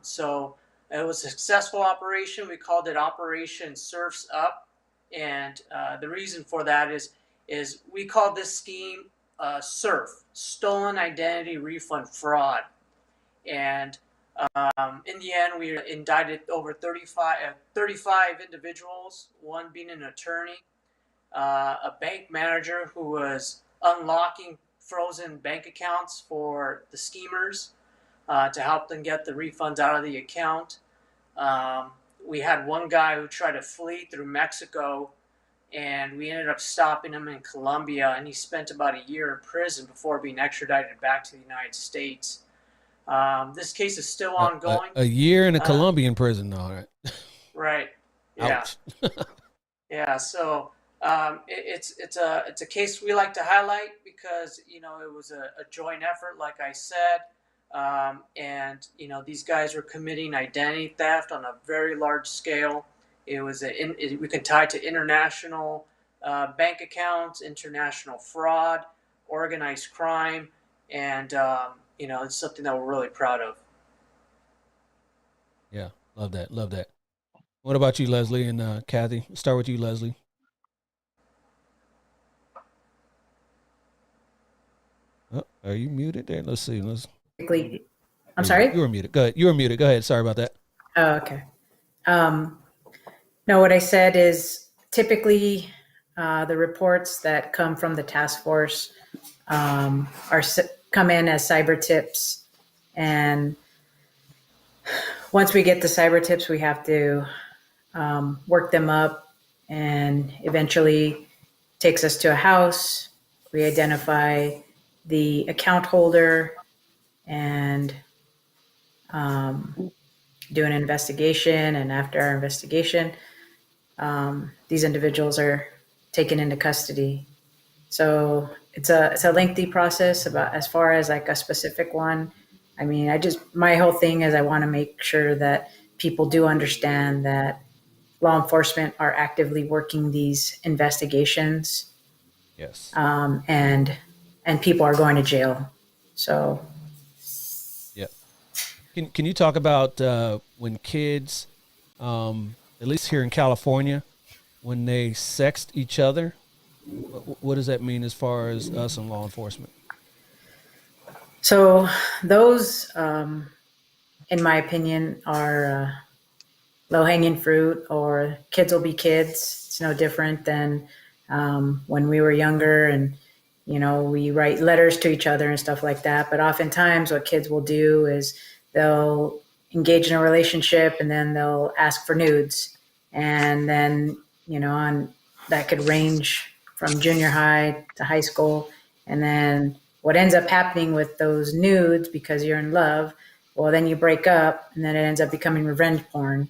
So it was a successful operation. We called it Operation Surfs Up, and the reason for that is we called this scheme SURF, Stolen Identity Refund Fraud, and in the end, we indicted over 35 individuals, one being an attorney, a bank manager who was unlocking frozen bank accounts for the schemers to help them get the refunds out of the account. We had one guy who tried to flee through Mexico, and we ended up stopping him in Colombia, and he spent about a year in prison before being extradited back to the United States. This case is still ongoing. A year in a Uh, Colombian prison. All right. right. Yeah. Ouch. Yeah. So it's a case we like to highlight because it was a joint effort, like I said, and these guys were committing identity theft on a very large scale. We can tie it to international bank accounts, international fraud, organized crime, and it's something that we're really proud of. Yeah. Love that. Love that. What about you, Leslie and Kathy? Let's start with you, Leslie. Oh, are you muted there? Let's see. I'm There you go. sorry. You were muted. Go ahead. You were muted. Go ahead. Sorry about that. Oh, okay. Um, no, what I said is typically The reports that come from the task force come in as cyber tips, and once we get the cyber tips, we have to work them up, and eventually takes us to a house. We identify the account holder and do an investigation. And after our investigation, these individuals are taken into custody. So it's a lengthy process. About as far as like a specific one, I mean, my whole thing is I want to make sure that people do understand that law enforcement are actively working these investigations, Yes. and people are going to jail. So Yep. Can you talk about when kids, at least here in California, when they sext each other? What does that mean as far as us and law enforcement? so those, in my opinion, are low hanging fruit, or kids will be kids. It's no different than when we were younger, and we write letters to each other and stuff like that. But oftentimes, what kids will do is they'll engage in a relationship, and then they'll ask for nudes, and then on that could range from junior high to high school, and then what ends up happening with those nudes, because you're in love, well, then you break up, and then it ends up becoming revenge porn.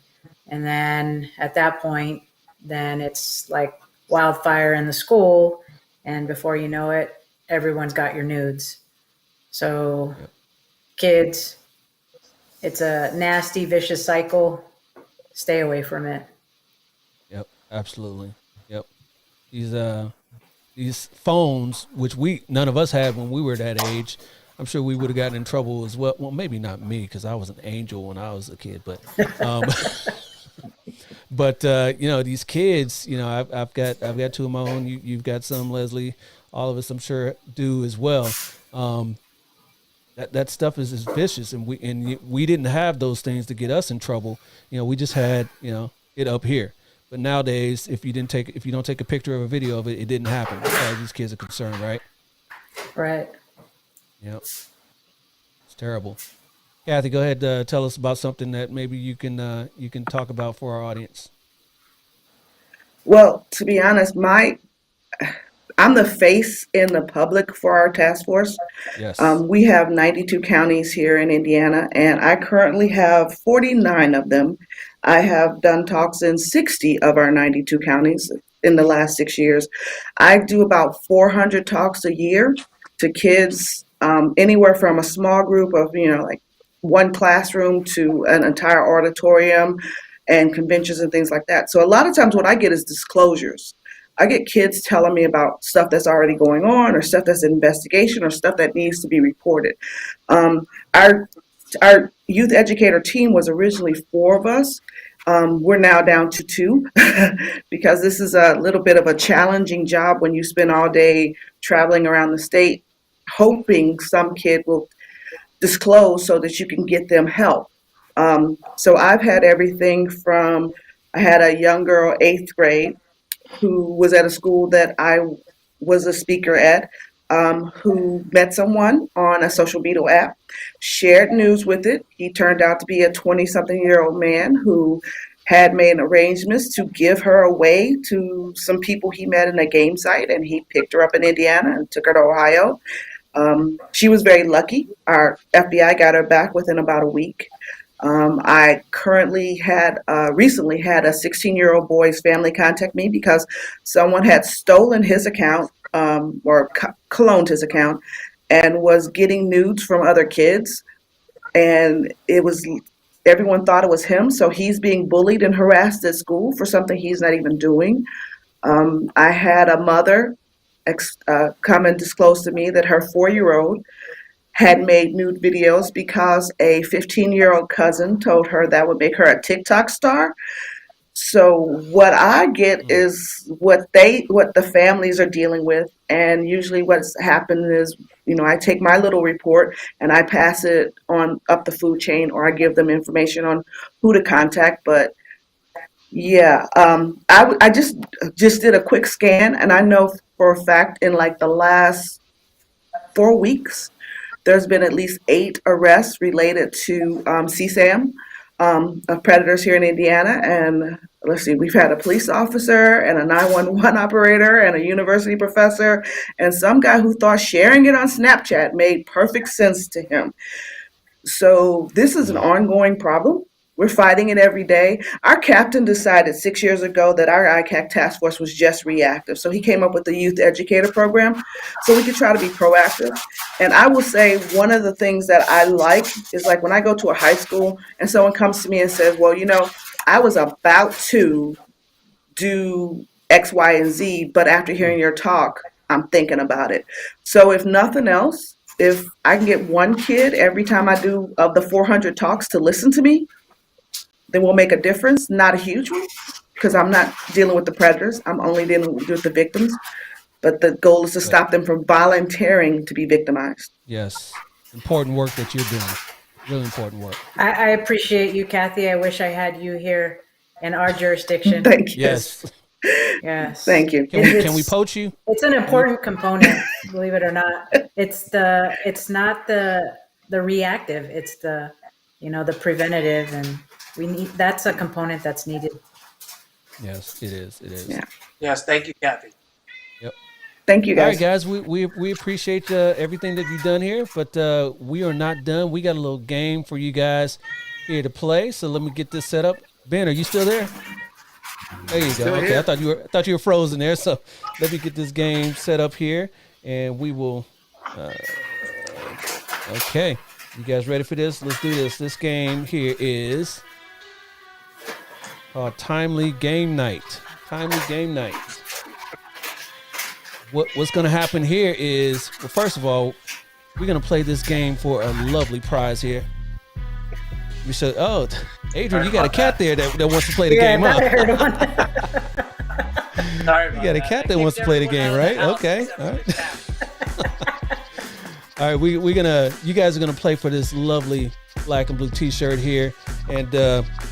And then at that point, then it's like wildfire in the school. And before you know it, everyone's got your nudes. So, Yep. kids, it's a nasty, vicious cycle. Stay away from it. Yep. Absolutely. Yep. These phones, which none of us had when we were that age, I'm sure we would have gotten in trouble as well. Well, maybe not me because I was an angel when I was a kid, but um, but these kids, I've got two of my own. You've got some, Leslie. All of us, I'm sure, do as well. Um, that stuff is vicious, and we didn't have those things to get us in trouble. We just had it up here. But nowadays, if you don't take a picture of a video of it, it didn't happen as far as these kids are concerned, right? Right. Yep, it's terrible. Kathy, go ahead. Tell us about something that maybe you can talk about for our audience. Well, to be honest, I'm the face in the public for our task force. Yes. We have 92 counties here in Indiana, and I currently have 49 of them. I have done talks in 60 of our 92 counties in the last 6 years. I do about 400 talks a year to kids, anywhere from a small group of, like one classroom to an entire auditorium and conventions and things like that. So a lot of times what I get is disclosures. I get kids telling me about stuff that's already going on, or stuff that's in investigation, or stuff that needs to be reported. Um, our our youth educator team was originally four of us. We're now down to two because this is a little bit of a challenging job when you spend all day traveling around the state, hoping some kid will disclose so that you can get them help. So I've had everything from, I had a young girl, eighth grade, who was at a school that I was a speaker at, who met someone on a social media app, shared news with it. He turned out to be a 20-something-year-old man who had made arrangements to give her away to some people he met in a game site, and he picked her up in Indiana and took her to Ohio. She was very lucky. Our FBI got her back within about a week. I recently had a 16-year-old boy's family contact me because someone had stolen his account, or cloned his account, and was getting nudes from other kids. And everyone thought it was him. So he's being bullied and harassed at school for something he's not even doing. I had a mother come and disclose to me that her 4-year-old had made nude videos because a 15-year-old cousin told her that would make her a TikTok star. So what I get Mm. is what the families are dealing with, and usually what's happened is, I take my little report and I pass it on up the food chain, or I give them information on who to contact. But Yeah, I just did a quick scan, and I know for a fact in like the last 4 weeks, there's been at least 8 arrests related to CSAM of predators here in Indiana. And let's see, we've had a police officer and a 911 operator and a university professor and some guy who thought sharing it on Snapchat made perfect sense to him. So this is an Yeah. ongoing problem. We're fighting it every day. Our captain decided 6 years ago that our ICAC task force was just reactive. So he came up with the youth educator program so we could try to be proactive. And I will say one of the things that I like is like when I go to a high school and someone comes to me and says, well, I was about to do X, Y, and Z, but after Mm. hearing your talk, I'm thinking about it. So if nothing else, if I can get one kid every time I do of the 400 talks to listen to me, then we'll make a difference. Not a huge one, because I'm not dealing with the predators. I'm only dealing with the victims. But the goal is to But stop them from volunteering to be victimized. yes, important work that you're doing. Really important work. I appreciate you, Kathy. I wish I had you here in our jurisdiction. Thank you. It's, Yes. yes, Thank you. Can we poach you? it's an Can we? important component, believe it or not. It's not the reactive. It's the preventative, and we need that's a component that's needed. Yes, it is. It is. Yeah. Yes, thank you, Kathy. Yep. Thank you, All right, guys. guys. We appreciate everything that you've done here, but we are not done. We got a little game for you guys here to play. So let me get this set up. Ben, are you still there? There you go. Still Okay, here. I thought you were frozen there. So let me get this game set up here, and we will. Uh, okay, you guys ready for this? Let's do this. This game here is called Timely Game Night. Timely Game Night. What's going to happen here is, well, first of all, we're going to play this game for a lovely prize here. We should. Oh, Adrian, you got a cat there that wants to play the Yeah, game, I thought I huh? heard one. Sorry You about got a that. cat I that wants kicked to play the everyone game, out of right? the house Okay. except All for right. the cat. All right, you guys are gonna play for this lovely black and blue T-shirt here, and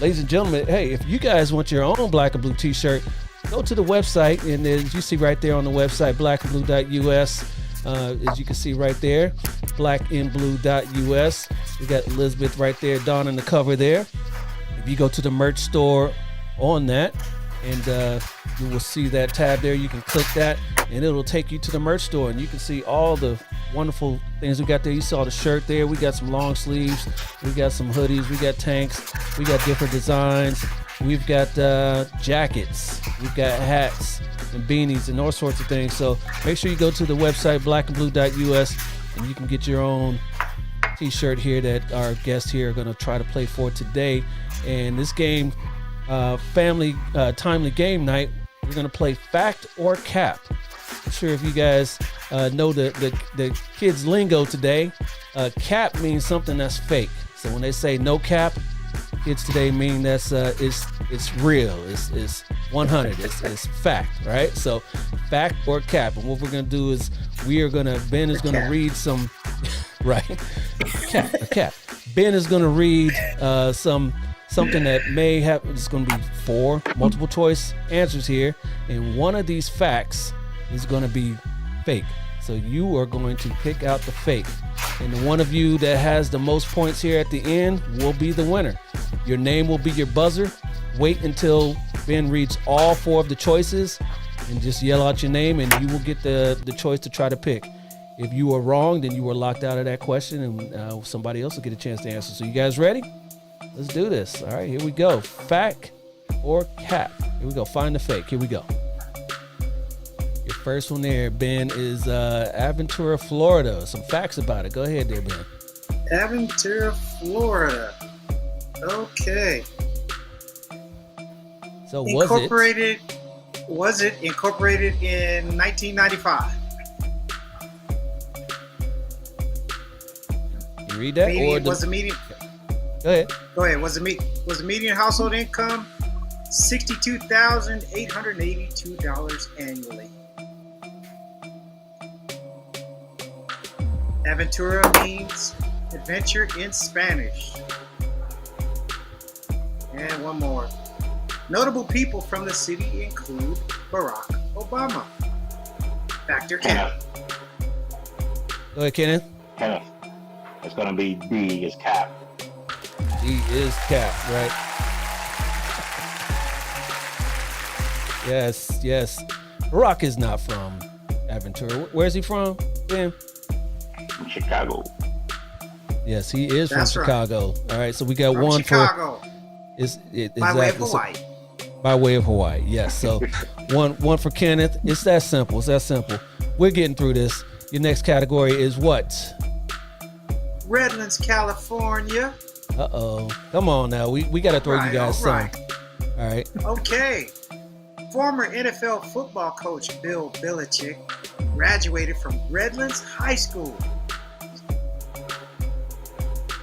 ladies and gentlemen, hey, if you guys want your own black and blue T-shirt, go to the website, and as you see right there on the website, blackandblue.us. As you can see right there, blackandblue.us. We got Elizabeth right there, Dawn on the cover there. If you go to the merch store on that, and you will see that tab there, you can click that, and it'll take you to the merch store, and you can see all the wonderful things we got there. You saw the shirt there. We got some long sleeves. We got some hoodies. We got tanks. We got different designs. We've got jackets. We've got hats and beanies and all sorts of things. So make sure you go to the website, blackandblue.us, and you can get your own T-shirt here that our guests here are going to try to play for today. And this game, timely game night, we're going to play fact or cap. I'm sure if you guys know the kids lingo today, cap means something that's fake. So when they say no cap, kids today mean that's it's real, it's 100, it's fact, right? So fact or cap. And what we're gonna do is Ben is gonna read some right a cap. Ben is gonna read something that may have. It's gonna be 4 multiple choice answers here, and one of these facts is going to be fake. So you are going to pick out the fake. And the one of you that has the most points here at the end will be the winner. Your name will be your buzzer. Wait until Ben reads all 4 of the choices and just yell out your name, and you will get the choice to try to pick. If you are wrong, then you are locked out of that question, and somebody else will get a chance to answer. So you guys ready? Let's do this. All right, here we go. Fact or cap. Here we go. Find the fake. Here we go. Your first one there, Ben, is Aventura, Florida. Some facts about it. Go ahead there, Ben. Aventura, Florida. Okay. So was it incorporated in 1995? You read that Was the median? Go ahead. Go ahead. Was the median household income $62,882 annually? Aventura means adventure in Spanish. And one more. Notable people from the city include Barack Obama. Factor Cap. Kenneth. Go ahead, Kenneth. Kenneth. It's going to be D is Cap. D is Cap, right? Yes, yes. Barack is not from Aventura. Where's he from, Ben? From Chicago. Yes, he is from That's right. Chicago. All right, so we got From one Chicago. By Way of Hawaii. By way of Hawaii, yes. So one for Kenneth. It's that simple. It's that simple. We're getting through this. Your next category is what? Redlands, California. Uh-oh. Come on now. We got to throw you guys some. Right. All right. Okay. Former NFL football coach Bill Belichick graduated from Redlands High School.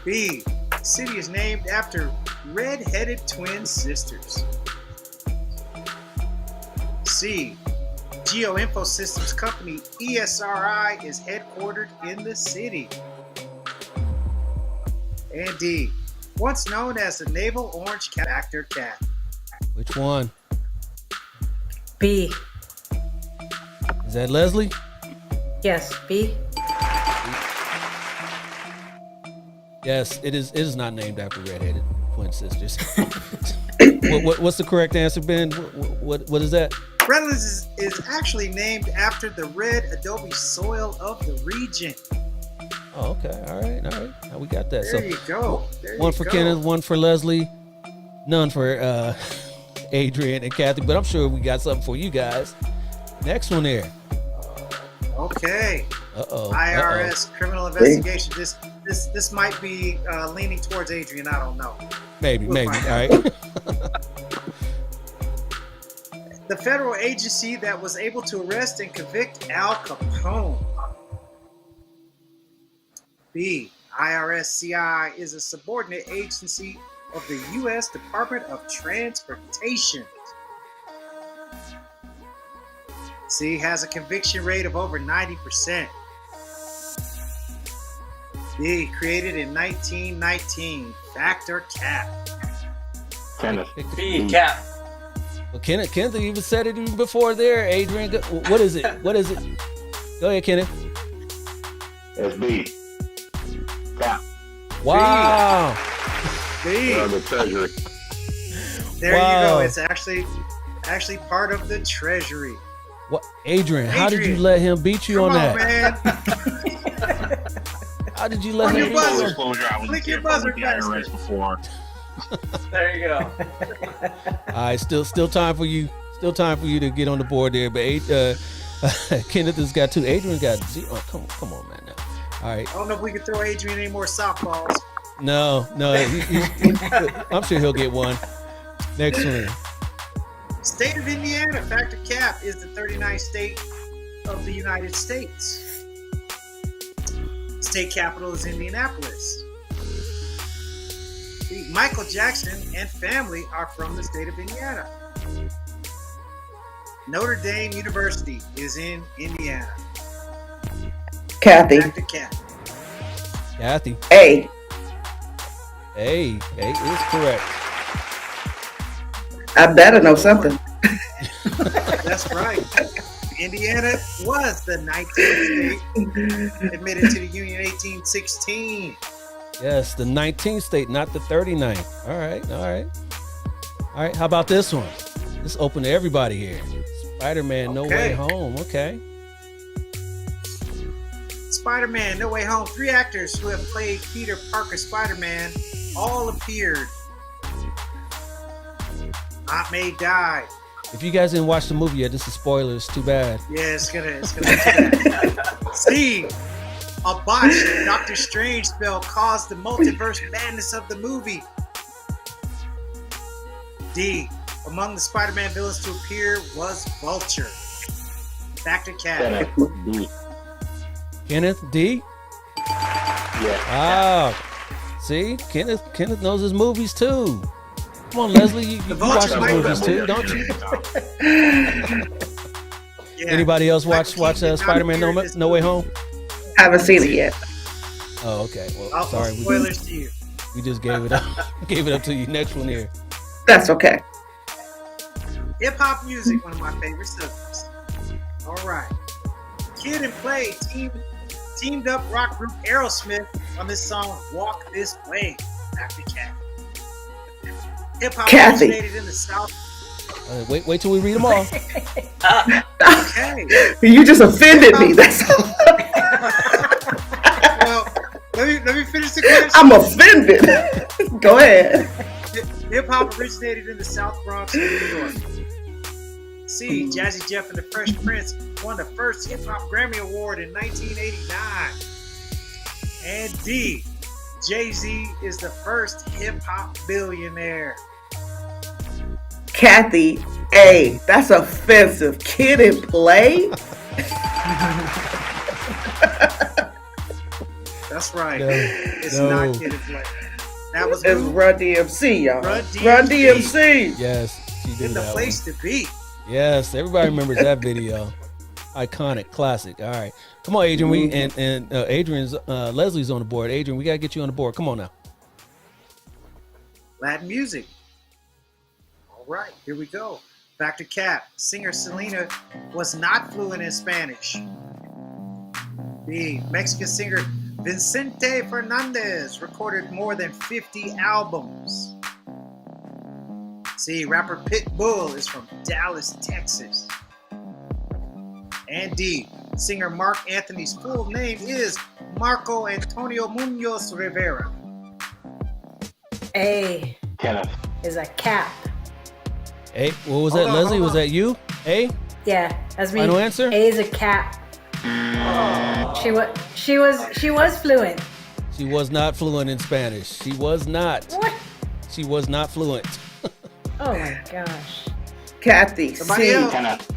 B. City is named after red-headed twin sisters. C. Geoinfo Systems Company ESRI is headquartered in the city. And D. Once known as the Naval Orange Factor Cat. Which one? B. Is that Leslie? Yes, B. Yes, it is. It is not named after redheaded twin sisters. What's the correct answer, Ben? What is that? Redlands is actually named after the red adobe soil of the region. Oh, okay. All right. Now we got that. There you go. One for Kenneth, one for Leslie, none for Adrian and Kathy. But I'm sure we got something for you guys. Next one there. Okay. Uh-oh. IRS criminal investigation. This might be leaning towards Adrian. I don't know. Maybe. We'll All find right. The federal agency that was able to arrest and convict Al Capone. B. IRS-CI is a subordinate agency of the U.S. Department of Transportation. C. Has a conviction rate of over 90%. D. Created in 1919. Factor Cap. Kenneth. B. Cap. Well, Kenneth even said it even before there. Adrian, what is it? What is it? Go ahead, Kenneth. It's B. Cap. Wow. B. The treasury. There Wow. you go. It's actually part of the Treasury. What, Adrian? How did you Adrian. let him beat you Come on on, that? man. How did you let On him your beat buzzer. you? Disclosure, I was Click your there buzzer, with the IRS bastard. before. There you go. All right, still time for you. Still time for you to get on the board there. But Kenneth has got 2. Adrian's got 0. Oh, come on, man. Now. All right. I don't know if we can throw Adrian any more softballs. No. I'm sure he'll get one. Next one. State of Indiana, Factor Cap, is the 39th state of the United States. State capital is Indianapolis. Michael Jackson and family are from the state of Indiana. Notre Dame University is in Indiana. Kathy. Factor Cap. Kathy. A. A is correct. I better know something. That's right. Indiana was the 19th state admitted to the Union in 1816. Yes, the 19th state, not the 39th. All right. How about this one? This open to everybody here. Spider-Man, No Way Home. Okay. Spider-Man, No Way Home. 3 actors who have played Peter Parker Spider-Man all appeared. Aunt May died. If you guys didn't watch the movie yet, this is spoilers. Too bad. Yeah, it's gonna be bad. C. A botched Doctor Strange spell caused the multiverse madness of the movie. D. Among the Spider-Man villains to appear was Vulture. Factor Cap. D. Kenneth D. Yeah. Wow. See, Kenneth knows his movies too. Come on, Leslie, you watch Vulture his might- movies too, don't you? Yeah. Anybody else watch Michael Keaton did not Spider-Man appear in this No Way movie. Home? Haven't seen it yet. Oh, okay. Well, Oh, sorry, spoilers to you. we just gave it up. Gave it up to you. Next one here. That's okay. Hip hop music, one of my favorite subjects. All right. Kid and Play teamed up rock group Aerosmith on this song "Walk This Way." After Cat. Hip hop Kathy. originated in the South. Wait till we read them all. Okay. You just offended me. That's all. Well, let me finish the question. I'm offended. Go ahead. Hip hop originated in the South Bronx, New York. C. Jazzy Jeff and the Fresh Prince won the first Hip Hop Grammy Award in 1989. And D. Jay-Z is the first hip hop billionaire. Kathy, A. That's offensive. Kid and Play? That's right. No, It's no. not Kid and Play. That was It's who? Run DMC, y'all. Run DMC. Run DMC. Yes, she did In the that place one. to be. Yes, everybody remembers that video. Iconic, classic. All right, come on, Adrian. We and Adrian's Leslie's on the board. Adrian, we gotta get you on the board. Come on now. Latin music. All right, here we go. Back to Cap. Singer Selena was not fluent in Spanish. B. Mexican singer Vicente Fernandez recorded more than 50 albums. C. Rapper Pitbull is from Dallas, Texas. And D. Singer Mark Anthony's full name is Marco Antonio Munoz Rivera. A Kenneth. is a cap. Hey, what was Hold that, on, Leslie? hold Was on. that you? Hey, Yeah, that's me. Final answer? A is a cap. She was fluent. she was not fluent in Spanish. She was not. What? She was not fluent. Oh my gosh. Kathy, Somebody C. else. Kenneth.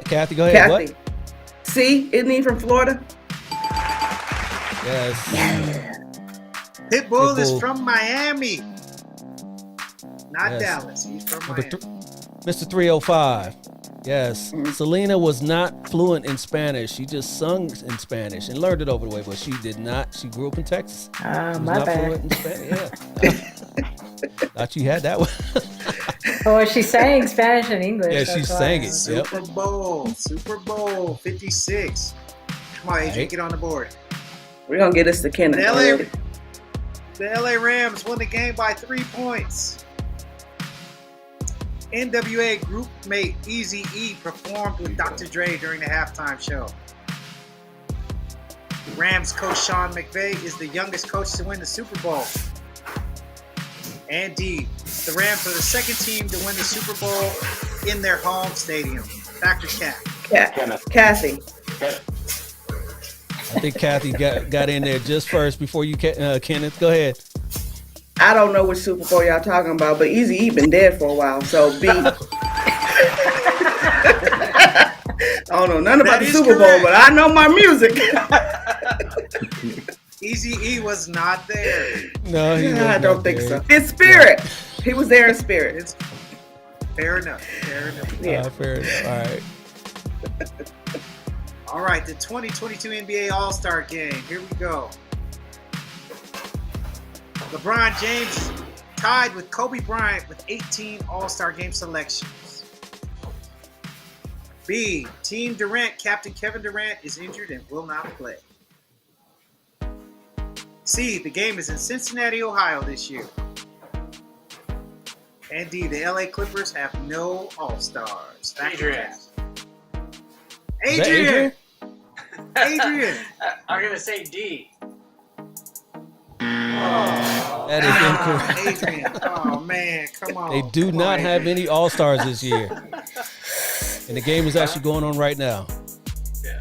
Kathy, go ahead. Kathy. C. Isn't he from Florida? What? Yes. Pitbull is Pitbull. from Miami. Not Yes. Dallas. He's from Number Miami. Mr. 305. Yes. Selena was not fluent in Spanish. She just sung in Spanish and learned it over the way, but she did not. She grew up in Texas. She was My not bad. fluent in Spanish. Yeah. Thought you had that one. Oh, she sang Spanish and English. Yeah, that's she why. sang it. Yep. Super Bowl 56. Come on, Adrian, Right. get on the board. We're going to get us to Kenneth. The LA Rams won the game by 3 points. NWA group mate Eazy-E performed with Dr. Dre during the halftime show. Rams coach Sean McVay is the youngest coach to win the Super Bowl. And D, the Rams are the second team to win the Super Bowl in their home stadium. Dr. Cat. Kenneth. Kathy. I think Kathy got in there just first before you, Kenneth. Go ahead. I don't know which Super Bowl y'all talking about, but Eazy-E been dead for a while, so B. I don't know nothing about That the is Super Bowl, correct. but I know my music. Eazy-E was not there. No, he was I not don't think there. so. In spirit. He was there in spirit. It's fair enough. Fair enough. Yeah. Fair enough. All right. All right, the 2022 NBA All-Star Game. Here we go. LeBron James tied with Kobe Bryant with 18 All-Star Game selections. B. Team Durant captain Kevin Durant is injured and will not play. C. The game is in Cincinnati, Ohio this year. And D. The LA Clippers have no All-Stars. Back to Adrian. Cass. Is that Adrian. Adrian. I'm gonna say D. That is incorrect. Adrian. Oh man, come on. They do Come not on, have Adrian. any All-Stars this year. And the game is actually going on right now. Yeah.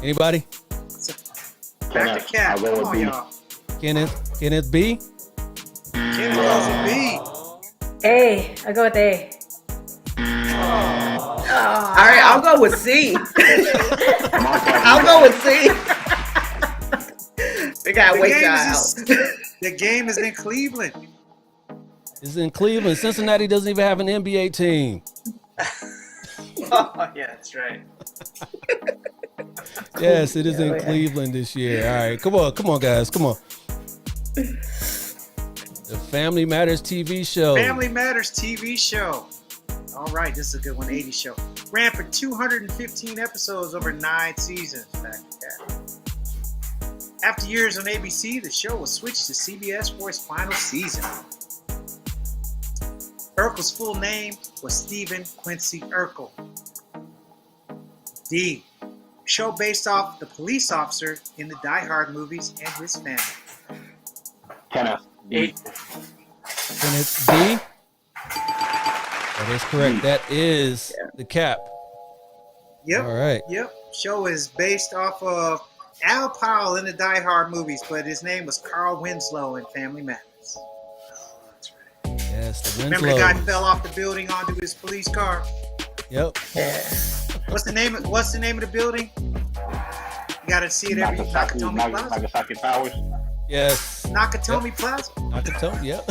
Anybody? Back Kenneth. to Cat. I'll go Come with on, B. y'all. Kenneth B? Kenneth goes with B. A. I'll go with A. All right, I'll go with C. Come on, Kenneth. I'll go with C. They gotta The wait game y'all is out. The game is in Cleveland. It's in Cleveland. Cincinnati doesn't even have an NBA team. Oh, yeah, that's right. Yes, it is in Yeah. Cleveland this year. All right, come on, guys, come on. The Family Matters TV show. Family Matters TV show. All right, this is a good one. 80 show. Ran for 215 episodes over 9 seasons. Back to that. After years on ABC, the show was switched to CBS for its final season. Urkel's full name was Stephen Quincy Urkel. D. Show based off the police officer in the Die Hard movies and his family. Kenneth. D. Kenneth B. That is correct. That is the cap. Yep. All right. Yep. Show is based off of Al Powell in the Die Hard movies, but his name was Carl Winslow in Family Matters. Oh, that's right. Yes, the Winslow. Remember the guy fell off the building onto his police car? Yep. Yeah. What's the name of the building? You gotta see it every Nakatomi Plaza. Nagasaki Towers. Yes. Nakatomi Plaza. Nakatomi, yep.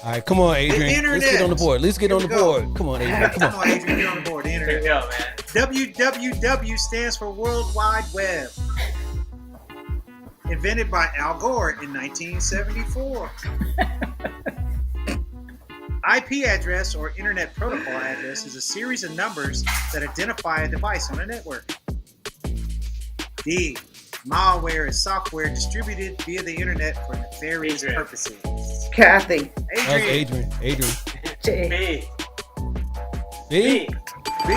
All right, come on, Adrian. internet. Let's get on the board. Let's get Here on the we go. board. Come on, Adrian. Come Come on. on, Adrian, get on the board. The There you internet. go, man. www stands for World Wide Web. Invented by Al Gore in 1974. IP address or Internet Protocol address is a series of numbers that identify a device on a network. D. Malware is software distributed via the internet for nefarious Adrian. purposes. Kathy. That was Adrian. Adrian. B. B? B. B.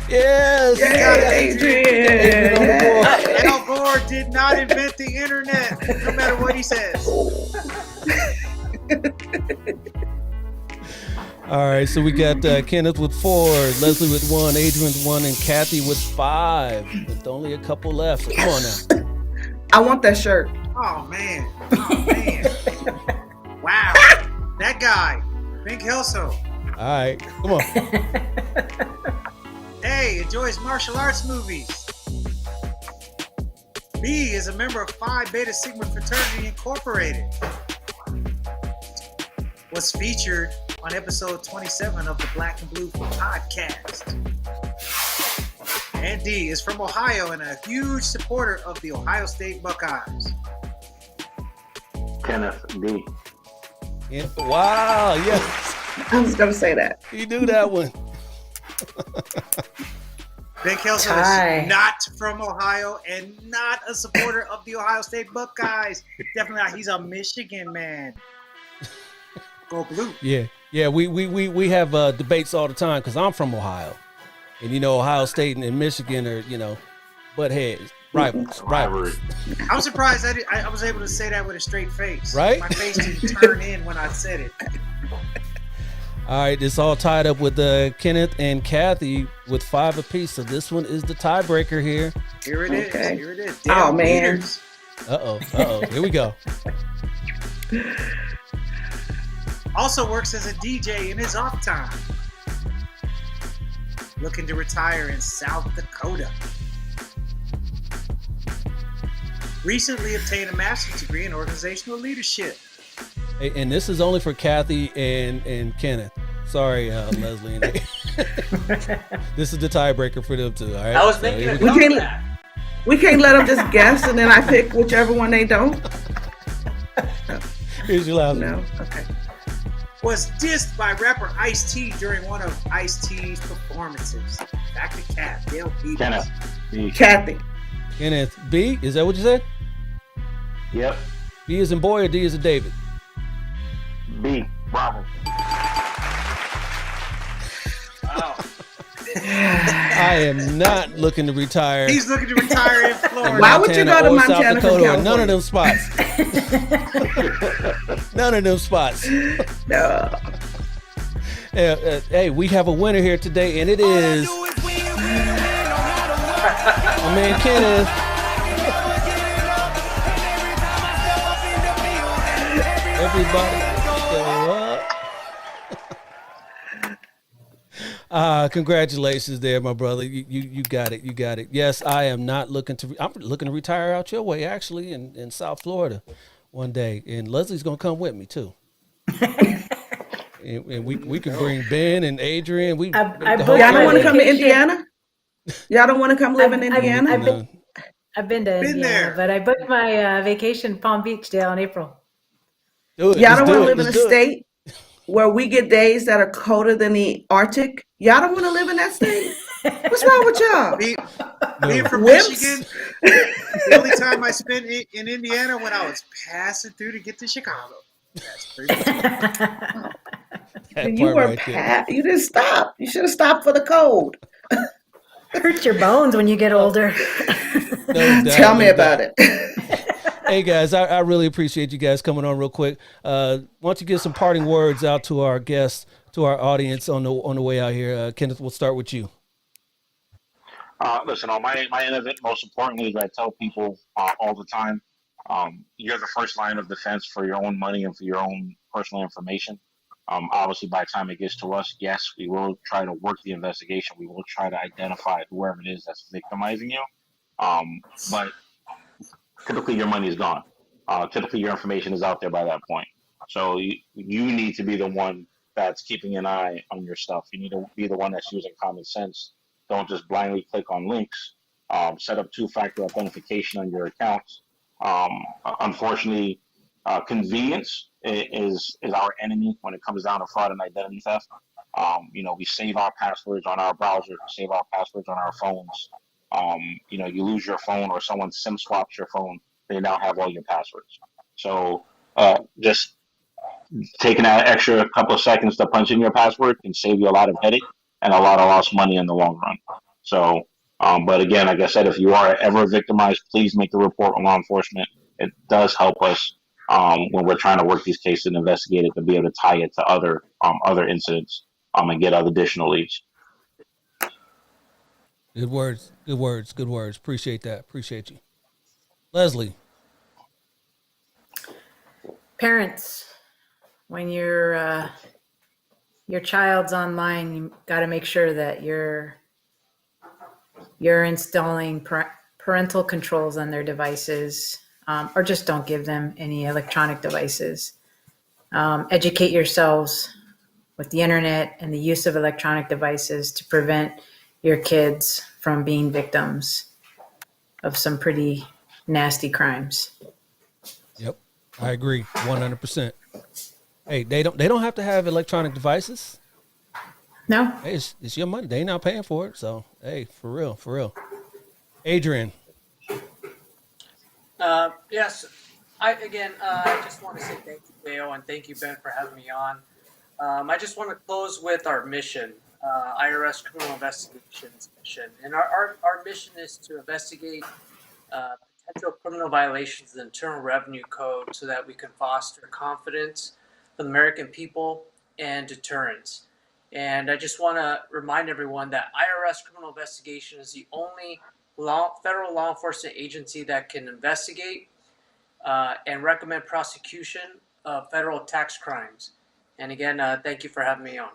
Yes. Yeah, Adrian. Al Gore did not invent the internet, no matter what he says. All right, so we got Kenneth with 4, Leslie with 1, Adrian with 1, and Kathy with 5. With only a couple left. So come on now. I want that shirt. Oh man. Oh man. Wow. That guy. Ben Kelso. All right, come on. A. Enjoys martial arts movies. B. Is a member of Phi Beta Sigma Fraternity Incorporated. Was featured on episode 27 of the Black and Blue podcast. And D. Is from Ohio and a huge supporter of the Ohio State Buckeyes. Kenneth. D. Yeah. Wow, yes. I was going to say that. You knew that one. Ben Kelso Tie. is not from Ohio and not a supporter of the Ohio State Buckeyes. Definitely not. He's a Michigan man. Go Blue. Yeah. We have debates all the time because I'm from Ohio, and Ohio State and Michigan are butt heads, rivals. I'm surprised I was able to say that with a straight face. Right? My face didn't turn in when I said it. All right, it's all tied up with Kenneth and Kathy with 5 apiece. So this one is the tiebreaker here. Here it is. Okay. Here it is. Oh, Dale man. Peters. Uh-oh. Here we go. Also works as a DJ in his off time. Looking to retire in South Dakota. Recently obtained a master's degree in organizational leadership. Hey, and this is only for Kathy and Kenneth. Sorry, Leslie. This is the tiebreaker for them too. All right. I was So making here a we go. comeback. We can't let them just guess and then I pick whichever one they don't. Here's your last one. No. Okay. Was dissed by rapper Ice-T during one of Ice-T's performances. Back to Cat, Dale Peters. Kenneth. D. Kathy. Kenneth B. Is that what you said? Yep. B is in boy or D is in David? B. Bravo. Wow. I am not looking to retire. He's looking to retire in Florida. Why would you go to or South Montana from Dakota or none of California? them spots. None of them spots. No. Hey, we have a winner here today, and it is my man Kenneth. Everybody go up. Congratulations there, my brother. You got it. You got it. Yes, I am not looking to. I'm looking to retire out your way, actually, in South Florida one day. And Leslie's gonna come with me too. and we can bring Ben and Adrian. I the booked whole Y'all don't my want to come to vacation. Indiana? Y'all don't want to come live in Indiana? I've been to Been Indiana, there. but I booked my vacation in Palm Beach, Dale, in April. Do it. Y'all Let's don't do want to it. live in a Let's do it. state? where we get days that are colder than the Arctic. Y'all don't want to live in that state. What's wrong with y'all? Me, being No. from Wimps. Michigan, the only time I spent in Indiana when I was passing through to get to Chicago. That's pretty much it. That You part were right there. you didn't stop. You should have stopped for the cold. Hurt your bones when you get older. No Tell doubt, me no about doubt. it. Hey guys, I really appreciate you guys coming on real quick. Why don't you give some parting words out to our guests, to our audience on the way out here? Kenneth, we'll start with you. Listen, on my end of it, most importantly, is I tell people all the time, you're the first line of defense for your own money and for your own personal information. Obviously, by the time it gets to us, yes, we will try to work the investigation. We will try to identify whoever it is that's victimizing you. But typically, your money is gone. Typically, your information is out there by that point. So you need to be the one that's keeping an eye on your stuff. You need to be the one that's using common sense. Don't just blindly click on links. Set up two-factor authentication on your accounts. Unfortunately, convenience is our enemy when it comes down to fraud and identity theft. We save our passwords on our browser, save our passwords on our phones. You lose your phone or someone SIM swaps your phone, they now have all your passwords. So just taking that extra couple of seconds to punch in your password can save you a lot of headache and a lot of lost money in the long run. So, but again, like I said, if you are ever victimized, please make the report on law enforcement. It does help us when we're trying to work these cases and investigate it to be able to tie it to other incidents and get other additional leads. Good words, good words, good words. Appreciate that. Appreciate you, Leslie. Parents, when your child's online, you got to make sure that you're installing parental controls on their devices, or just don't give them any electronic devices. Educate yourselves with the internet and the use of electronic devices to prevent your kids from being victims of some pretty nasty crimes. Yep, I agree, 100%. Hey, they don't have to have electronic devices. No? Hey, it's your money. They not paying for it. So hey, for real, for real. Adrian. Yes. I just want to say thank you, Dale, and thank you, Ben, for having me on. I just want to close with our mission, IRS Criminal Investigations mission. And our mission is to investigate potential criminal violations of the Internal Revenue Code so that we can foster confidence for the American people and deterrence. And I just want to remind everyone that IRS Criminal Investigation is the only federal law enforcement agency that can investigate and recommend prosecution of federal tax crimes. And again, thank you for having me on.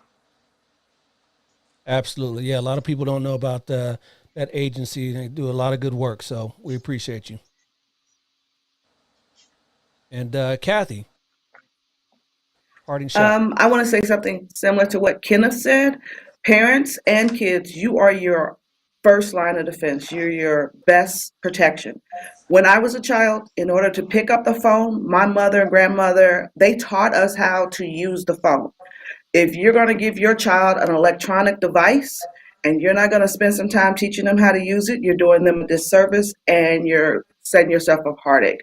Absolutely. Yeah, a lot of people don't know about that agency. They do a lot of good work, so we appreciate you. And Kathy, parting shot. I want to say something similar to what Kenneth said. Parents and kids, you are your first line of defense. You're your best protection. When I was a child, in order to pick up the phone, my mother and grandmother, they taught us how to use the phone. If you're going to give your child an electronic device and you're not going to spend some time teaching them how to use it, you're doing them a disservice and you're setting yourself up heartache.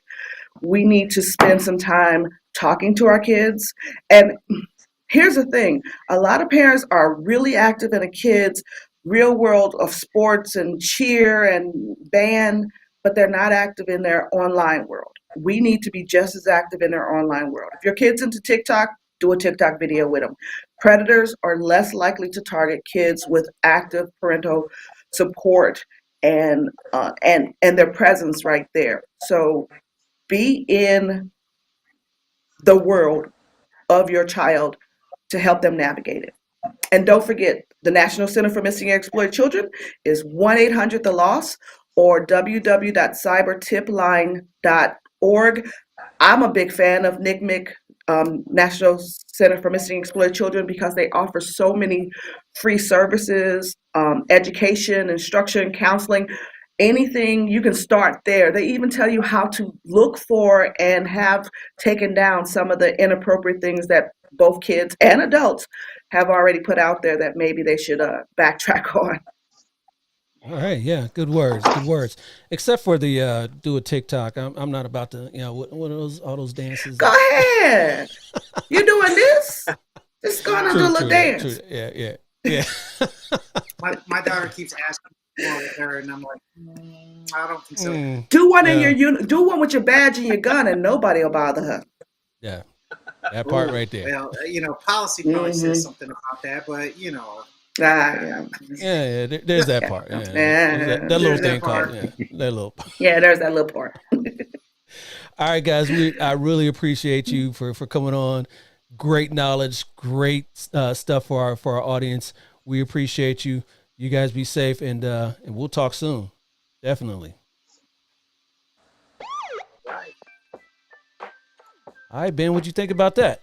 We need to spend some time talking to our kids. And here's the thing, a lot of parents are really active in a kid's real world of sports and cheer and band, but they're not active in their online world. We need to be just as active in their online world. If your kid's into TikTok, do a TikTok video with them. Predators are less likely to target kids with active parental support and their presence right there. So be in the world of your child to help them navigate it. And don't forget, the National Center for Missing and Exploited Children is 1-800-THE-LOSS or www.cybertipline.org. I'm a big fan of NCMEC, National Center for Missing and Exploited Children, because they offer so many free services, education, instruction, counseling. anything, you can start there. They even tell you how to look for and have taken down some of the inappropriate things that both kids and adults have already put out there that maybe they should backtrack on. All right, yeah, good words, good words. Except for the do a TikTok. I'm not about to, what are those all those dances? Go ahead. You doing this? Just go on and do a little dance. True. Yeah. My daughter keeps asking me to go with her, and I'm like, I don't think so. Do one in your do one with your badge and your gun, and nobody will bother her. Yeah, that part right there. Well, policy probably says something about that, but Yeah. There's that part. Yeah, that little thing called that little. Yeah, there's that little part. All right, guys, I really appreciate you for coming on. Great knowledge, great stuff for our audience. We appreciate you. You guys be safe, and we'll talk soon. Definitely. All right, Ben, what'd you think about that?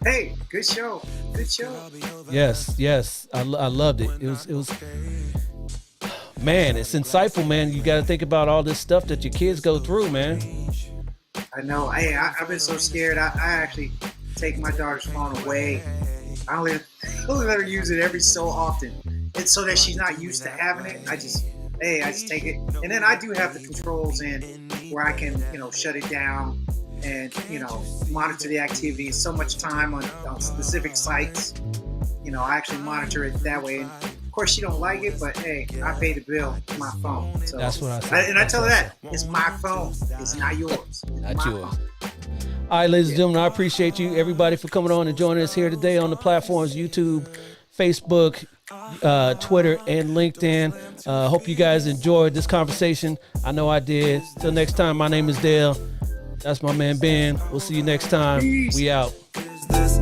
Hey, good show. Yes, I loved it. It was, man, it's insightful, man. You got to think about all this stuff that your kids go through, man. I know. I've been so scared. I actually take my daughter's phone away. I only let her use it every so often. It's so that she's not used to having it. I just take it. And then I do have the controls in where I can, shut it down and, monitor the activity. So much time on specific sites. I actually monitor it that way. And of course, she don't like it, but hey, I pay the bill. It's my phone. So that's what I said. And I tell her that it's my phone. It's not yours. It's not yours. Phone. All right, ladies and gentlemen, I appreciate you, everybody, for coming on and joining us here today on the platforms YouTube, Facebook, Twitter, and LinkedIn. Hope you guys enjoyed this conversation. I know I did. Till next time, my name is Dale. That's my man Ben. We'll see you next time. Peace. We out. Is this